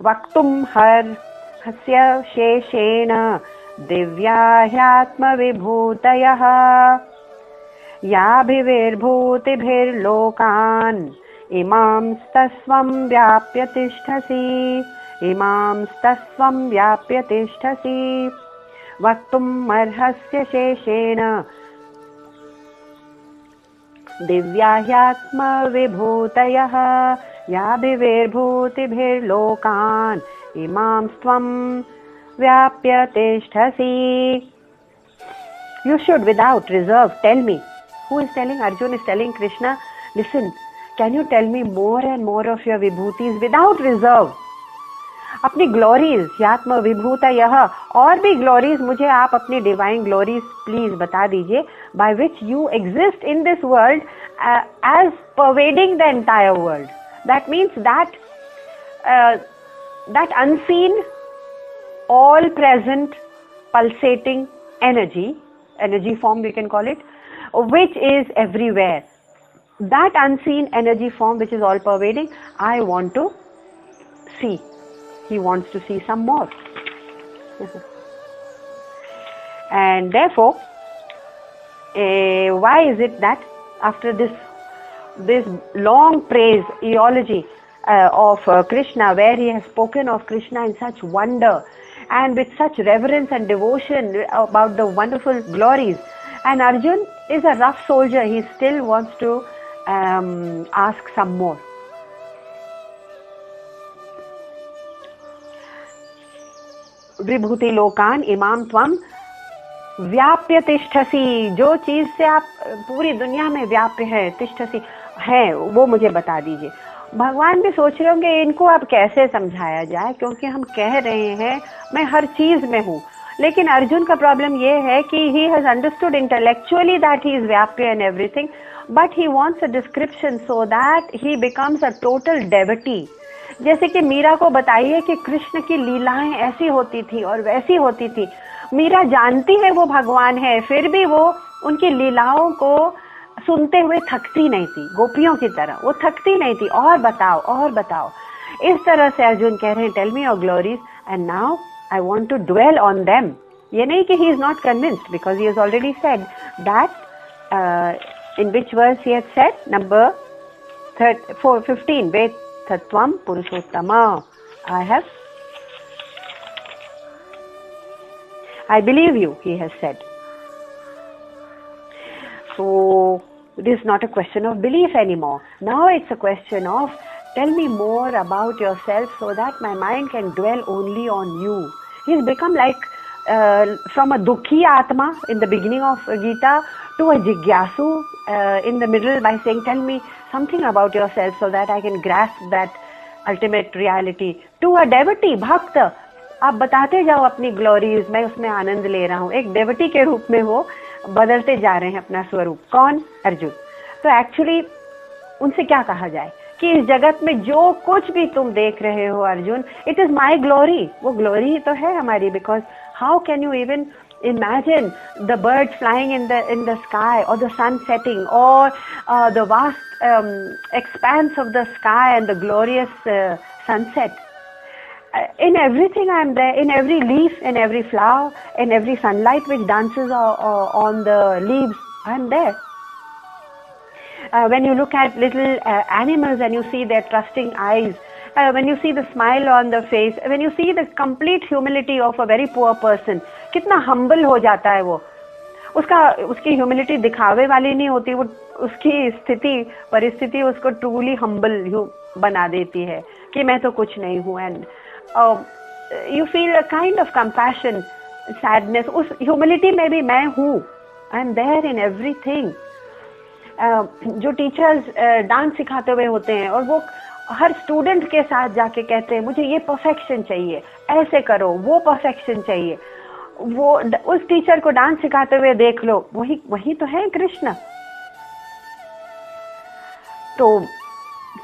वक्तुमर्हस्य शेषेण Divya ह्यात्मविभूतयः याभिर्भूतिभिर्लोकान् इमांस्तस्त्वं व्याप्य तिष्ठसि. इमांस्तस्त्वं व्याप्य तिष्ठसि. वक्तुमर्हस्य शेषेण दिव्या ह्यात्मविभूतयः याभिर्भूतिभिर्लोकान् इमांस्त्वं व्याप्य तिष्ठसि. You should without reserve tell me. Who is telling? Arjun is telling Krishna, listen, can you tell me more and more of your vibhutis without reserve? अपनी glories, यात्म विभूता यह, और भी glories मुझे आप अपनी डिवाइन ग्लोरीज प्लीज बता दीजिए, by which you exist in this world as pervading the entire world. That means that unseen, all present, pulsating energy form we can call it, which is everywhere. That unseen energy form which is all pervading, I want to see. He wants to see some more. And therefore, why is it that after this long praise, eulogy of Krishna, where he has spoken of Krishna in such wonder and with such reverence and devotion about the wonderful glories, and Arjun is a rough soldier, he still wants to ask some more. विभूति लोकान इमाम त्वम व्याप्य तिष्ठसी, जो चीज से आप पूरी दुनिया में व्याप्य है, तिष्ठसी है, वो मुझे बता दीजिए. भगवान भी सोच रहे होंगे इनको अब कैसे समझाया जाए, क्योंकि हम कह रहे हैं मैं हर चीज में हूँ, लेकिन अर्जुन का प्रॉब्लम ये है कि he has understood intellectually that he is व्याप्य and everything, but he wants a description so that he becomes a total devotee. जैसे कि मीरा को बताइए कि कृष्ण की लीलाएं ऐसी होती थी और वैसी होती थी. मीरा जानती है वो भगवान है, फिर भी वो उनकी लीलाओं को सुनते हुए थकती नहीं थी, गोपियों की तरह वो थकती नहीं थी. और बताओ और बताओ. इस तरह से अर्जुन कह रहे हैं tell me your glories and now I want to dwell on them. ये नहीं कि he is not convinced, because he has already said that in which verse he had said number 15 वेद तत्वम पुरुषोत्तम. I believe you, he has said. So it is not a question of belief anymore. Now it's a question of tell me more about yourself so that my mind can dwell only on you. He's become like from a dukhi atma in the beginning of Gita to a jigyasu in the middle by saying tell me something about yourself so that I can grasp that ultimate reality. To a devotee, bhakta, आप बताते जाओ अपनी glories, मैं उसमें आनंद ले रहा हूँ. एक देवटी के रूप में वो बदलते जा रहे हैं अपना स्वरूप. कौन? अर्जुन. तो एक्चुअली उनसे क्या कहा जाए कि इस जगत में जो कुछ भी तुम देख रहे हो Arjun, it is my glory. वो ग्लोरी तो है हमारी, because how can you even imagine the birds flying in the sky, or the sun setting, or the vast expanse of the sky and the glorious sunset. In everything I am there, in every leaf, in every flower, in every sunlight which dances on the leaves, I am there. When you look at little animals and you see their trusting eyes, when you see the smile on the face, when you see the complete humility of a very poor person, कितना humble हो जाता है वो. उसकी humility दिखावे वाली नहीं होती, वो उसकी स्थिति परिस्थिति उसको truly humble बना देती है कि मैं तो कुछ नहीं हूँ. And you feel a kind of compassion, sadness. उस humility में भी मैं हूँ. I am there in everything. जो टीचर्स डांस सिखाते हुए होते हैं और वो हर स्टूडेंट के साथ जाके कहते हैं मुझे ये परफेक्शन चाहिए, ऐसे करो, वो परफेक्शन चाहिए. वो उस टीचर को डांस सिखाते हुए देख लो, वही तो है कृष्ण. तो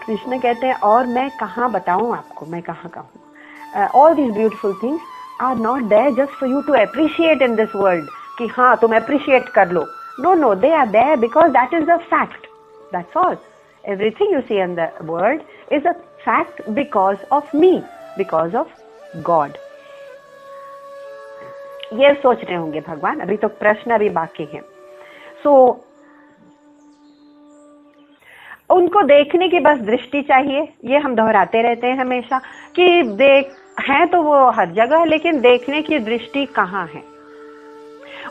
कृष्ण कहते हैं और मैं कहाँ बताऊं आपको, मैं कहाँ कहूँ. All these beautiful things are not there just for you to appreciate in this world, कि हाँ तुम अप्रिशिएट कर लो. No, they are there because that is a fact. That's all. Everything you see in the world is a fact because of me, because of God. ये सोच रहे होंगे भगवान, अभी तो प्रश्न अभी बाकी हैं. So उनको देखने की बस दृष्टि चाहिए. ये हम दोहराते रहते हैं हमेशा कि देख हैं तो वो हर जगह, लेकिन देखने की दृष्टि कहाँ है.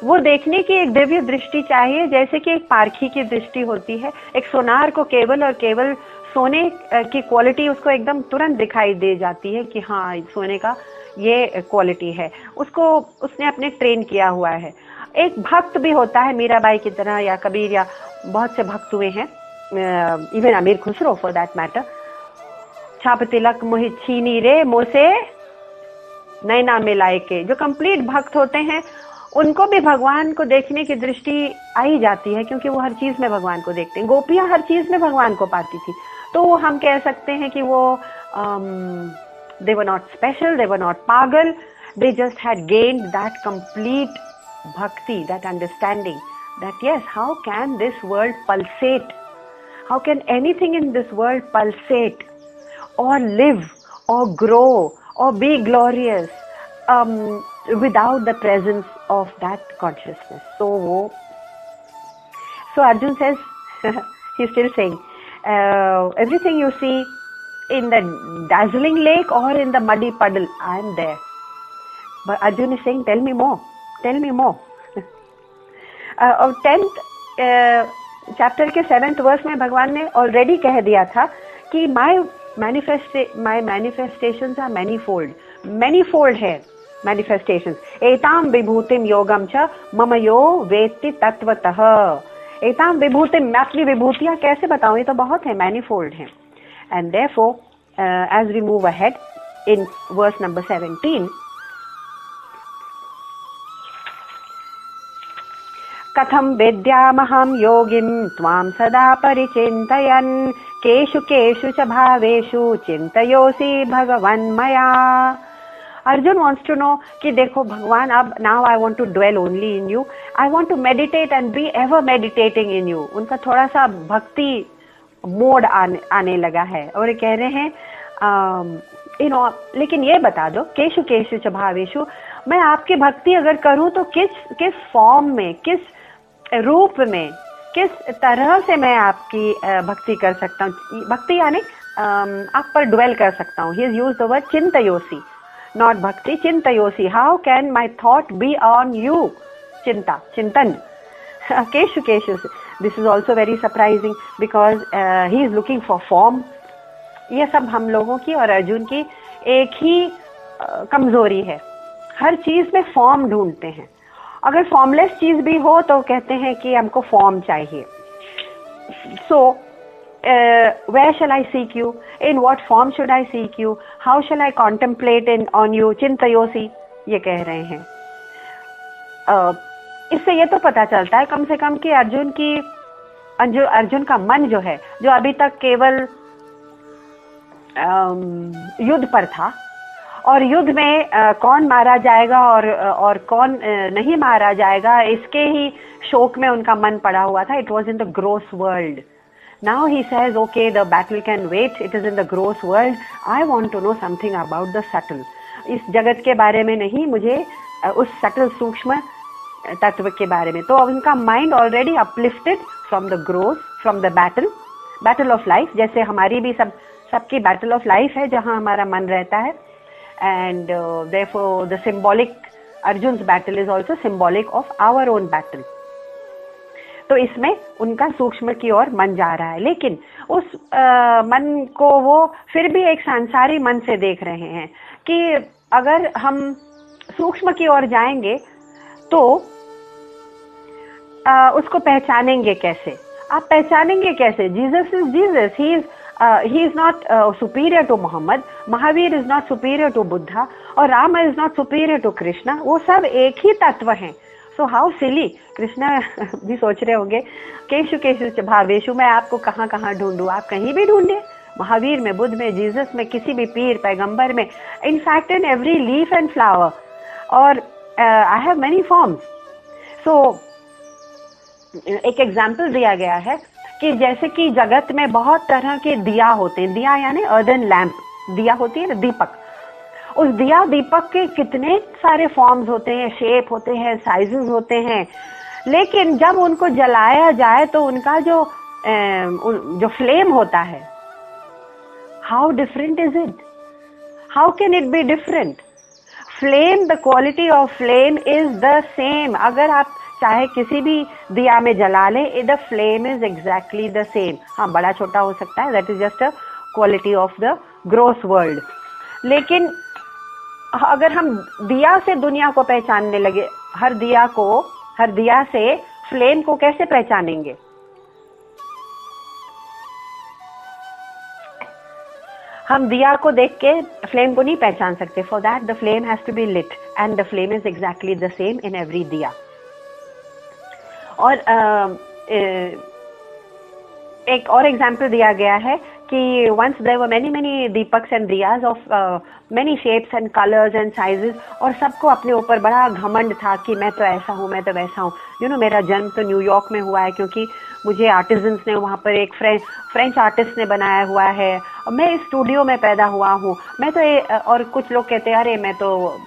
वो देखने की एक दिव्य दृष्टि चाहिए, जैसे कि एक पारखी की दृष्टि होती है. एक सोनार को केवल और केवल सोने की क्वालिटी उसको एकदम तुरंत दिखाई दे जाती है कि हाँ सोने का ये क्वालिटी है. उसको उसने अपने ट्रेन किया हुआ है. एक भक्त भी होता है मीराबाई की तरह, या कबीर, या बहुत से भक्त हुए हैं, इवन अमीर खुसरो फॉर दैट मैटर. छाप तिलक मोहि छीनी रे मोसे नैना मिलाए के, जो कंप्लीट भक्त होते हैं उनको भी भगवान को देखने की दृष्टि आ ही जाती है, क्योंकि वो हर चीज में भगवान को देखते हैं। गोपियां हर चीज में भगवान को पाती थी, तो हम कह सकते हैं कि वो they were not special, they were not पागल, they just had gained that complete bhakti, that understanding that yes, how can this world pulsate, how can anything in this world pulsate or live or grow or be glorious without the presence of that consciousness. So Arjun says, he's still saying, everything you see in the dazzling lake or in the muddy puddle, I am there. But Arjun is saying, tell me more, tell me more. और 10th chapter के 7th verse में भगवान ने already कह दिया था कि my manifestations are manifold है manifestations. एताम विभूतिम योगम च मम यो वेत्ति तत्वतः. एताम विभूतिम, मैं अपनी विभूतियां कैसे बताऊं, ये तो बहुत है, manifold है. And therefore, as we move ahead in verse number 17, कथम वेद्यामहं योगिं त्वां सदा परिचिन्तयन् केषु केषु च भावेषु चिन्तयोऽसि भगवन् मया. Arjun wants to know कि देखो भगवान, अब now I want to dwell only in you, I want to meditate and be ever meditating in you. उनका थोड़ा सा भक्ति मोड आने लगा है और ये कह रहे हैं लेकिन ये बता दो, केशु केशु च भावेशु, मैं आपकी भक्ति अगर करूं तो किस फॉर्म में, किस रूप में, किस तरह से मैं आपकी भक्ति कर सकता हूँ. भक्ति यानी आप पर ड्वेल कर सकता हूँ. He is used the word चिंतयोसी, नॉट भक्ति, चिंतयोसी. How can my thought be on you, चिंता, चिंतन. केशु केशु, this is also very surprising because he is looking for form. ये सब हम लोगों की और अर्जुन की एक ही कमजोरी है, हर चीज में फॉर्म ढूंढते हैं. अगर फॉर्मलेस चीज भी हो तो कहते हैं कि हमको फॉर्म चाहिए. सो where shall I seek you? In what form should I seek you? How shall I contemplate on you? चिंतयोसी, ये कह रहे हैं. इससे ये तो पता चलता है कम से कम कि अर्जुन का मन जो है, जो अभी तक केवल युद्ध पर था और युद्ध में कौन मारा जाएगा और कौन नहीं मारा जाएगा, इसके ही शोक में उनका मन पड़ा हुआ था. It was in the gross world. Now he says, okay, the battle can wait, it is in the gross world. I want to know something about the subtle. इस जगत के बारे में नहीं, मुझे उस सटल सूक्ष्म तत्व के बारे में. तो उनका mind already uplifted from the gross, from the battle of life. जैसे हमारी भी सबकी बैटल ऑफ लाइफ है जहां हमारा मन रहता है. And therefore the symbolic, Arjun's battle is also symbolic of our own battle. तो इसमें उनका सूक्ष्म की ओर मन जा रहा है, लेकिन उस मन को वो फिर भी एक सांसारी मन से देख रहे हैं कि अगर हम सूक्ष्म की ओर जाएंगे तो उसको पहचानेंगे कैसे. आप पहचानेंगे कैसे? Jesus is Jesus. he is not superior to Muhammad, Mahavir is not superior to Buddha, और Rama is not superior to Krishna. वो सब एक ही तत्व हैं. So how silly. कृष्णा भी सोच रहे होंगे, केशु केशु भावेशु, मैं आपको कहाँ कहाँ ढूंढूं. आप कहीं भी ढूंढे, महावीर में, बुद्ध में, जीसस में, किसी भी पीर पैगंबर में, in fact in every leaf and flower. और आई हैव मेनी फॉर्म्स. सो एक एग्जाम्पल दिया गया है कि जैसे कि जगत में बहुत तरह के दिया होते हैं. दिया यानी अर्दन लैंप, दिया होती है ना, दीपक. उस दीपक के कितने सारे फॉर्म्स होते हैं, शेप होते हैं, साइजेस होते हैं. लेकिन जब उनको जलाया जाए तो उनका जो फ्लेम होता है, how different is it? How can it be different? Flame, the quality of flame is the same. अगर आप चाहे किसी भी दिया में जला ले, the flame is exactly the same. हाँ, बड़ा छोटा हो सकता है, that is just a quality of the gross world. लेकिन अगर हम दिया से दुनिया को पहचानने लगे, हर दिया से फ्लेम को कैसे पहचानेंगे? हम दिया को देख के फ्लेम को नहीं पहचान सकते. For that the flame has to be lit and the flame is exactly the same in every दिया. और एक और एग्जाम्पल दिया गया है कि once there were many deepaks and diyas of many shapes and colors and sizes, और सबको अपने ऊपर बड़ा घमंड था कि मैं तो ऐसा हूँ, मैं तो वैसा हूँ. मेरा जन्म तो न्यूयॉर्क में हुआ है क्योंकि मुझे आर्टिजन्स ने वहाँ पर एक फ्रेंच आर्टिस्ट ने बनाया हुआ है, और मैं इस स्टूडियो में पैदा हुआ हूँ. मैं तो और कुछ लोग कहते हैं अरे मैं तो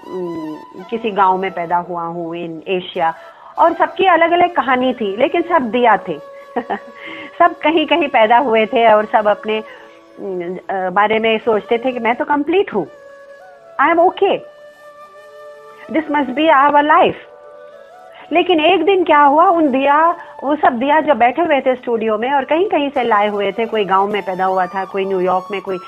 किसी गाँव में पैदा हुआ हूँ इन एशिया. और सबकी अलग अलग कहानी थी, लेकिन सब दिया थे. सब कहीं कहीं पैदा हुए थे और सब अपने बारे में सोचते थे कि मैं तो कंप्लीट हूँ, I am okay, this must be our life. लेकिन एक दिन क्या हुआ, वो सब दिया जो बैठे हुए थे स्टूडियो में और कहीं कहीं से लाए हुए थे, कोई गांव में पैदा हुआ था, कोई न्यूयॉर्क में, कोई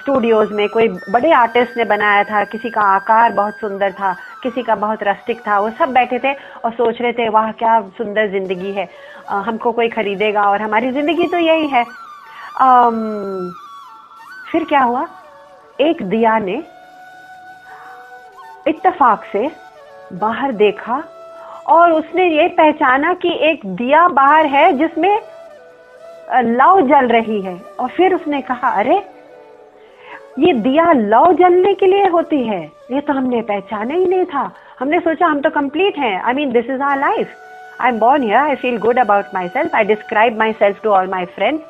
स्टूडियोज में, कोई बड़े आर्टिस्ट ने बनाया था, किसी का आकार बहुत सुंदर था, किसी का बहुत रस्टिक था. वो सब बैठे थे और सोच रहे थे वाह क्या सुंदर जिंदगी है, हमको कोई खरीदेगा और हमारी जिंदगी तो यही है. फिर क्या हुआ, एक दिया ने इत्तेफाक से बाहर देखा और उसने ये पहचाना कि एक दिया बाहर है जिसमें लौ जल रही है. और फिर उसने कहा अरे ये दिया लौ जलने के लिए होती है, ये तो हमने पहचाना ही नहीं था. हमने सोचा हम तो कंप्लीट हैं. I mean this is our life. I am born here, I feel good about myself, I describe myself to all my friends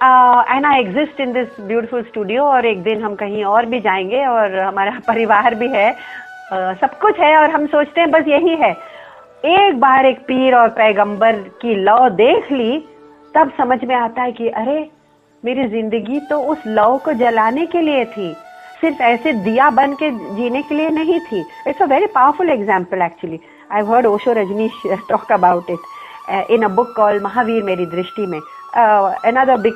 and I exist in this beautiful studio. और एक दिन हम कहीं और भी जाएंगे और हमारा परिवार भी है, सब कुछ है, और हम सोचते हैं बस यही है. एक बार एक पीर और पैगंबर की लौ देख ली, तब समझ में आता है कि अरे मेरी जिंदगी तो उस लौ को जलाने के लिए थी, सिर्फ ऐसे दिया बन के जीने के लिए नहीं थी. It's a very powerful example actually. I heard Osho Rajneesh talk about it in a book called Mahavir Meri Drishti में. another big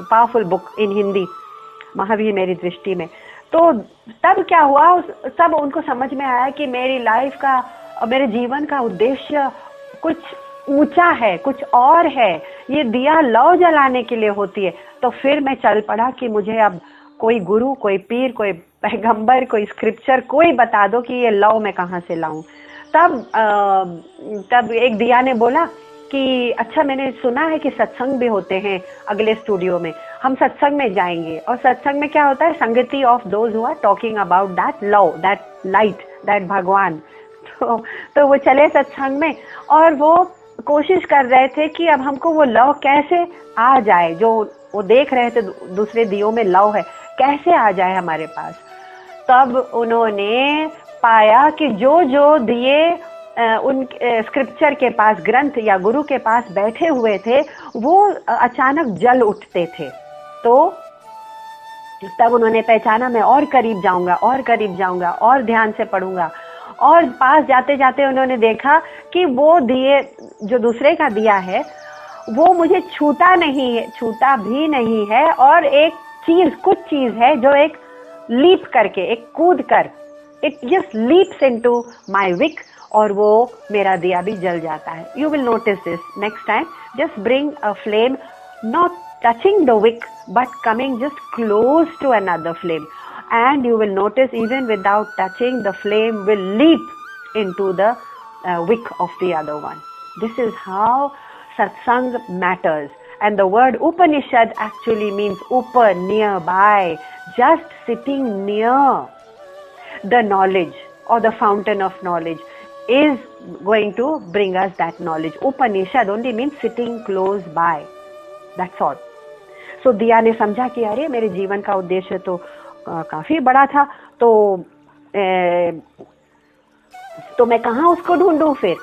powerful book in Hindi, Mahavir Meri Drishti में. तो तब क्या हुआ, तब उनको समझ में आया कि मेरी लाइफ का और मेरे जीवन का उद्देश्य कुछ ऊंचा है, कुछ और है, ये दिया लौ जलाने के लिए होती है. तो फिर मैं चल पड़ा कि मुझे अब कोई गुरु, कोई पीर, कोई पैगंबर, कोई स्क्रिप्चर, कोई बता दो कि ये लौ मैं कहाँ से लाऊं. तब एक दिया ने बोला कि अच्छा मैंने सुना है कि सत्संग भी होते हैं अगले स्टूडियो में, हम सत्संग में जाएंगे. और सत्संग में क्या होता है, संगति of those who are talking about that law, that light, that Bhagwan. तो वो चले सत्संग में और वो कोशिश कर रहे थे कि अब हमको वो लौ कैसे आ जाए, जो वो देख रहे थे दूसरे दियों में लौ है, कैसे आ जाए हमारे पास. तब उन्होंने पाया कि जो जो दिए उन स्क्रिप्चर के पास, ग्रंथ या गुरु के पास बैठे हुए थे, वो अचानक जल उठते थे. तो तब उन्होंने पहचाना मैं और करीब जाऊंगा, और करीब जाऊंगा, और ध्यान से पढ़ूंगा. और पास जाते जाते उन्होंने देखा कि वो दिए, जो दूसरे का दिया है, वो मुझे छूता नहीं है, छूता भी नहीं है. और एक चीज, कुछ चीज है जो एक लीप करके, एक कूद कर, it just leaps into my wick, और वो मेरा दिया भी जल जाता है. You will notice this next time. Just bring a flame, not touching the wick but coming just close to another flame, and you will notice even without touching, the flame will leap into the wick of the other one. This is how satsang matters. And the word Upanishad actually means upper, nearby, just sitting near the knowledge or the fountain of knowledge is going to bring us that knowledge. Upanishad only means sitting close by. That's all. So दिया ने समझा कि अरे मेरे जीवन का उद्देश्य तो काफी बड़ा था, तो मैं कहाँ उसको ढूंढूं फिर.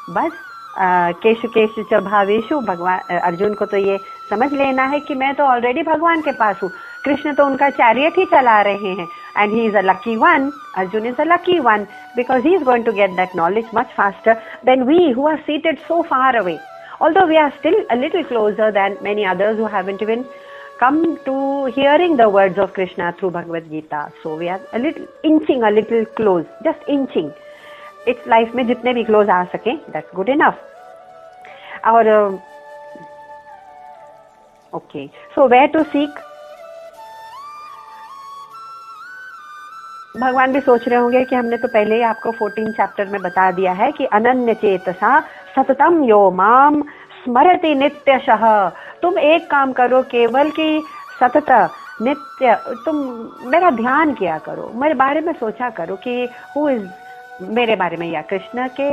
बस केशु केशु च भावेशु, भगवान अर्जुन को तो ये समझ लेना है कि मैं तो ऑलरेडी भगवान के पास हूँ. कृष्ण तो उनका चैरियट ही चला रहे हैं, and he is a lucky one. Arjun is a lucky one because he is going to get that knowledge much faster than we who are seated so far away. Although we are still a little closer than many others who haven't even come to hearing the words of Krishna through Bhagavad Gita. So we are a little inching, a little close, just inching. It's life में जितने भी close आ सके, that's good enough. और okay, so where to seek? भगवान भी सोच रहे होंगे कि हमने तो पहले ही आपको 14 चैप्टर में बता दिया है कि अनन्य चेतसा सततम यो माम स्मरति नित्यशः। तुम एक काम करो केवल कि सतत नित्य तुम मेरा ध्यान किया करो, मेरे बारे में सोचा करो कि हु इज, मेरे बारे में या कृष्ण के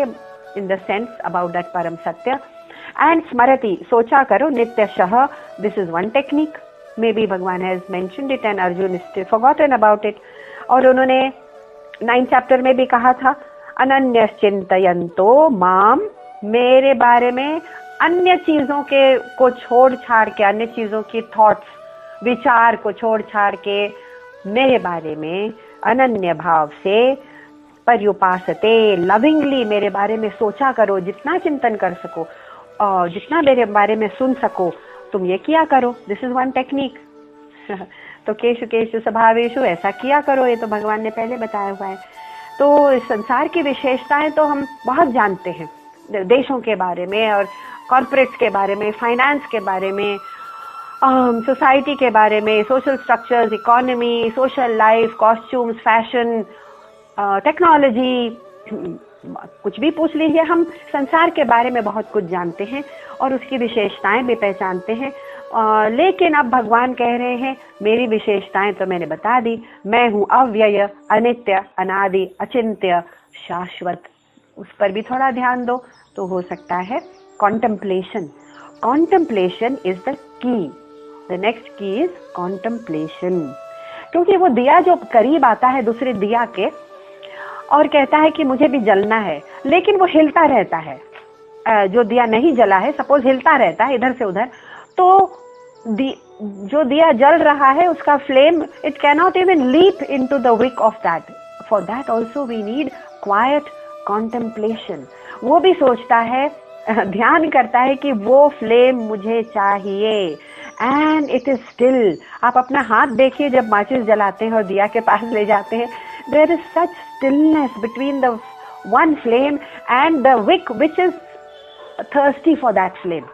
in the sense about that परम सत्य। एंड स्मरति सोचा करो नित्यशः, this is one technique. Maybe Bhagwan has mentioned it and Arjun still forgotten about it. और उन्होंने 9 चैप्टर में भी कहा था अनन्य चिंतयन्तो माम, मेरे बारे में अन्य चीजों के को छोड़ छाड़ के, अन्य चीजों की थॉट्स विचार को छोड़ छाड़ के मेरे बारे में अनन्य भाव से पर्युपासते, लविंगली मेरे बारे में सोचा करो, जितना चिंतन कर सको और जितना मेरे बारे में सुन सको तुम ये किया करो। This is one technique. तो केशु केशु स्वभावेशु, ऐसा किया करो, ये तो भगवान ने पहले बताया हुआ है। तो इस संसार की विशेषताएं तो हम बहुत जानते हैं, देशों के बारे में और कॉर्पोरेट्स के बारे में, फाइनेंस के बारे में, सोसाइटी के बारे में, social structures, economy, social life, costumes, fashion, technology, कुछ भी पूछ लीजिए, हम संसार के बारे में बहुत कुछ जानते हैं और उसकी विशेषताएं भी पहचानते हैं। लेकिन अब भगवान कह रहे हैं मेरी विशेषताएं तो मैंने बता दी, मैं हूँ अव्यय, अनित्य, अनादि, अचिंत्य, शाश्वत। उस पर भी थोड़ा ध्यान दो तो हो सकता है contemplation. Contemplation is the key, the next की इज कॉन्टेम्पलेशन। क्योंकि वो दिया जो करीब आता है दूसरे दिया के और कहता है कि मुझे भी जलना है, लेकिन वो हिलता रहता है, जो दिया नहीं जला है सपोज हिलता रहता है इधर से उधर, तो जो दिया जल रहा है उसका flame, it cannot even leap into the wick of that. For that also we need quite contemplation. वो भी सोचता है, ध्यान करता है कि वो फ्लेम मुझे चाहिए, एंड इट इज स्टिल। आप अपना हाथ देखिए जब माचिस जलाते हैं और दिया के पास ले जाते हैं, there is such stillness between the one flame and the wick which is thirsty for that flame.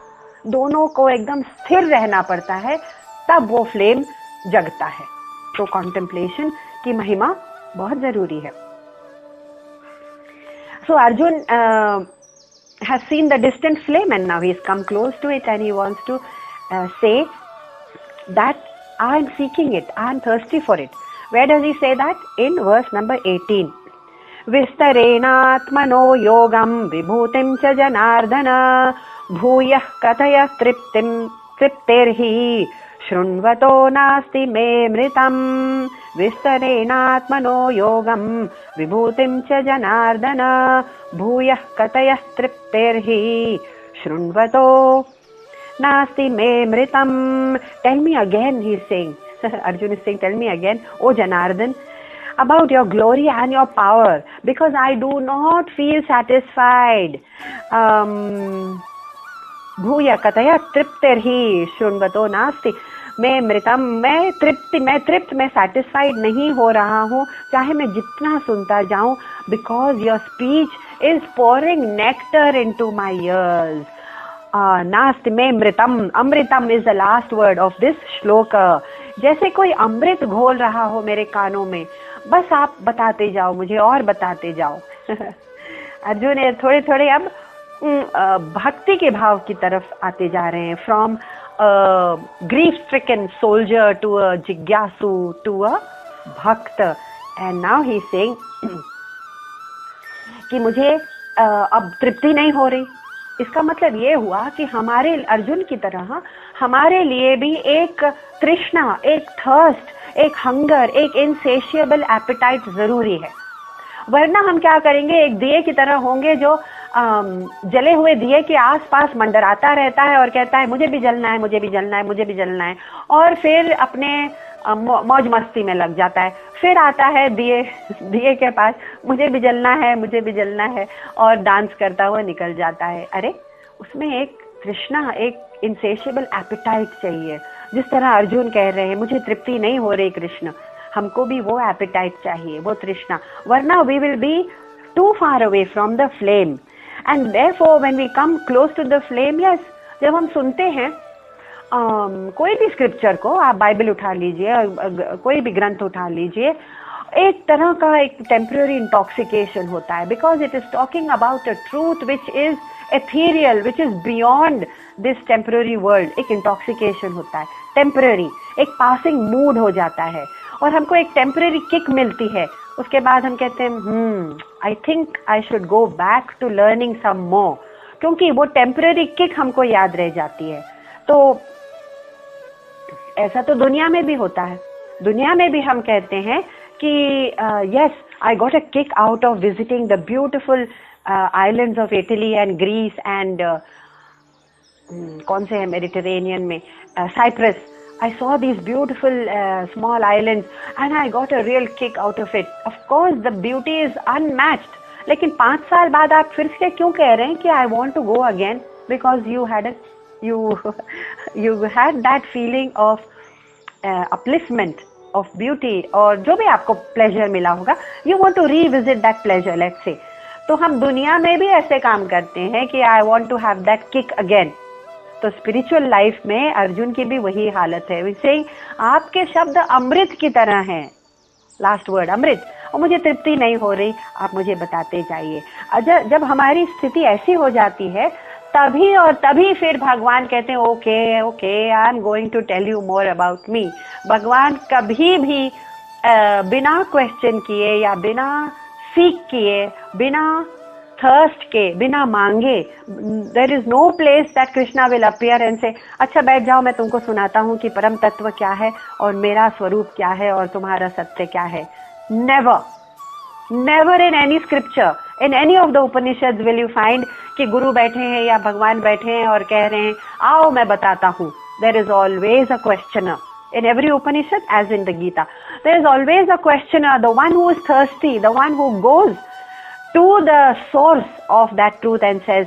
दोनों को एकदम स्थिर रहना पड़ता है, तब वो फ्लेम जगता है। तो कॉन्टेम्पलेशन की महिमा बहुत जरूरी है। सो Arjun has seen the distant flame and now he's come close to it and he wants to say that I am seeking it, I am thirsty for it. Where does he say that? In verse number 18. Vistarenatmano yogam vibhutim cha janardana bhuyah katayah triptirhi shrunvato nasti me mritam. विस्तरेणात्मनो योगं विभूतिं च जनार्दन भूयः कतयः तृप्तिर्हि शृण्वतो नास्ति मे मृतम। Tell me again, he is saying. Arjun is saying, tell me again, O Janardan, about your glory and your power, because I do not feel satisfied. भूय कतय तृप्तिर्हि शृण्वतो नास्ति मैं मृतम, मैं तृप्त, मैं सैटिस्फाइड नहीं हो रहा हूँ, चाहे मैं जितना सुनता जाऊं, because your speech is pouring nectar into my years. नास्ति में मृतम, अमृतम is the last word of this श्लोक। जैसे कोई अमृत घोल रहा हो मेरे कानों में, बस आप बताते जाओ मुझे और बताते जाओ। अर्जुन थोड़े थोड़े अब भक्ति के भाव की तरफ आते जा रहे हैं, from grief stricken soldier to a jigyasu to a bhakt, and now he is saying कि मुझे अब तृप्ति नहीं हो रही। इसका मतलब ये हुआ कि हमारे अर्जुन की तरह हमारे लिए भी एक तृष्णा, एक थर्स्ट, एक हंगर, एक इनसेशिएबल एपेटाइट जरूरी है। वरना हम क्या करेंगे, एक दिए की तरह होंगे जो जले हुए दिए के आसपास मंडराता रहता है और कहता है मुझे भी जलना है, मुझे भी जलना है, मुझे भी जलना है, और फिर अपने मौज मस्ती में लग जाता है। फिर आता है दिए के पास, मुझे भी जलना है, मुझे भी जलना है, और डांस करता हुआ निकल जाता है। अरे उसमें एक तृष्णा, एक इनसेशिएबल एपेटाइट चाहिए। जिस तरह अर्जुन कह रहे हैं मुझे तृप्ति नहीं हो रही कृष्ण, हमको भी वो एपेटाइट चाहिए, वो तृष्णा, वरना we will be too far away from the flame. And therefore when we come close to the flame, yes, जब हम सुनते हैं कोई भी स्क्रिप्चर को, आप बाइबल उठा लीजिए, कोई भी ग्रंथ उठा लीजिए, एक तरह का एक टेम्पररी इंटॉक्सिकेशन होता है, because it is talking about a truth which is ethereal, which is beyond this temporary world. एक इंटॉक्सिकेशन होता है, टेम्पररी, एक पासिंग मूड हो जाता है और हमको एक टेम्पररी किक मिलती है. उसके बाद हम कहते हैं I think I should go back to learning some more, क्योंकि वो टेम्पररी किक हमको याद रह जाती है. तो ऐसा तो दुनिया में भी होता है. दुनिया में भी हम कहते हैं कि yes, I got a kick out of visiting the beautiful islands of Italy and Greece and कौन से है मेडिटेरेनियन में, Cyprus. I saw these beautiful small islands and I got a real kick out of it. Of course, the beauty is unmatched. लेकिन 5 साल बाद आप फिर से क्यों कह रहे हैं कि I want to go again? Because you had that feeling of upliftment, of beauty, और जो भी आपको pleasure मिला होगा, you want to revisit that pleasure, let's say. तो हम दुनिया में भी ऐसे काम करते हैं कि I want to have that kick again. तो स्पिरिचुअल लाइफ में अर्जुन की भी वही हालत है. सेइंग आपके शब्द अमृत की तरह हैं. लास्ट वर्ड अमृत. और मुझे तृप्ति नहीं हो रही, आप मुझे बताते जाइए. जब हमारी स्थिति ऐसी हो जाती है तभी और तभी फिर भगवान कहते हैं okay okay, I am going to tell you more about me. भगवान कभी भी बिना क्वेश्चन किए या बिना सीख किए, बिना थर्स्ट के, बिना मांगे, there is no place that Krishna will appear and say अच्छा बैठ जाओ, मैं तुमको सुनाता हूँ कि परम तत्व क्या है और मेरा स्वरूप क्या है और तुम्हारा सत्य क्या है. Never, never in any scripture, in any of the Upanishad will you find कि गुरु बैठे हैं या भगवान बैठे हैं और कह रहे हैं आओ मैं बताता हूँ. There is always a questioner in every Upanishad, as in the Gita. There is always a questioner, the one who is thirsty, the one who goes to the source of that truth and says,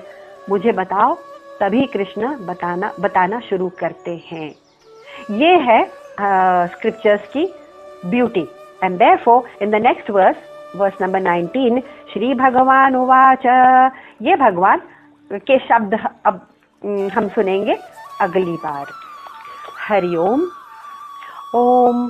मुझे बताओ. तभी कृष्ण बताना शुरू करते हैं. ये है scriptures की beauty. And therefore, in the next verse number 19, Shri भगवान उवाच. ये भगवान के शब्द अब हम सुनेंगे अगली बार. हरि ओम. ओम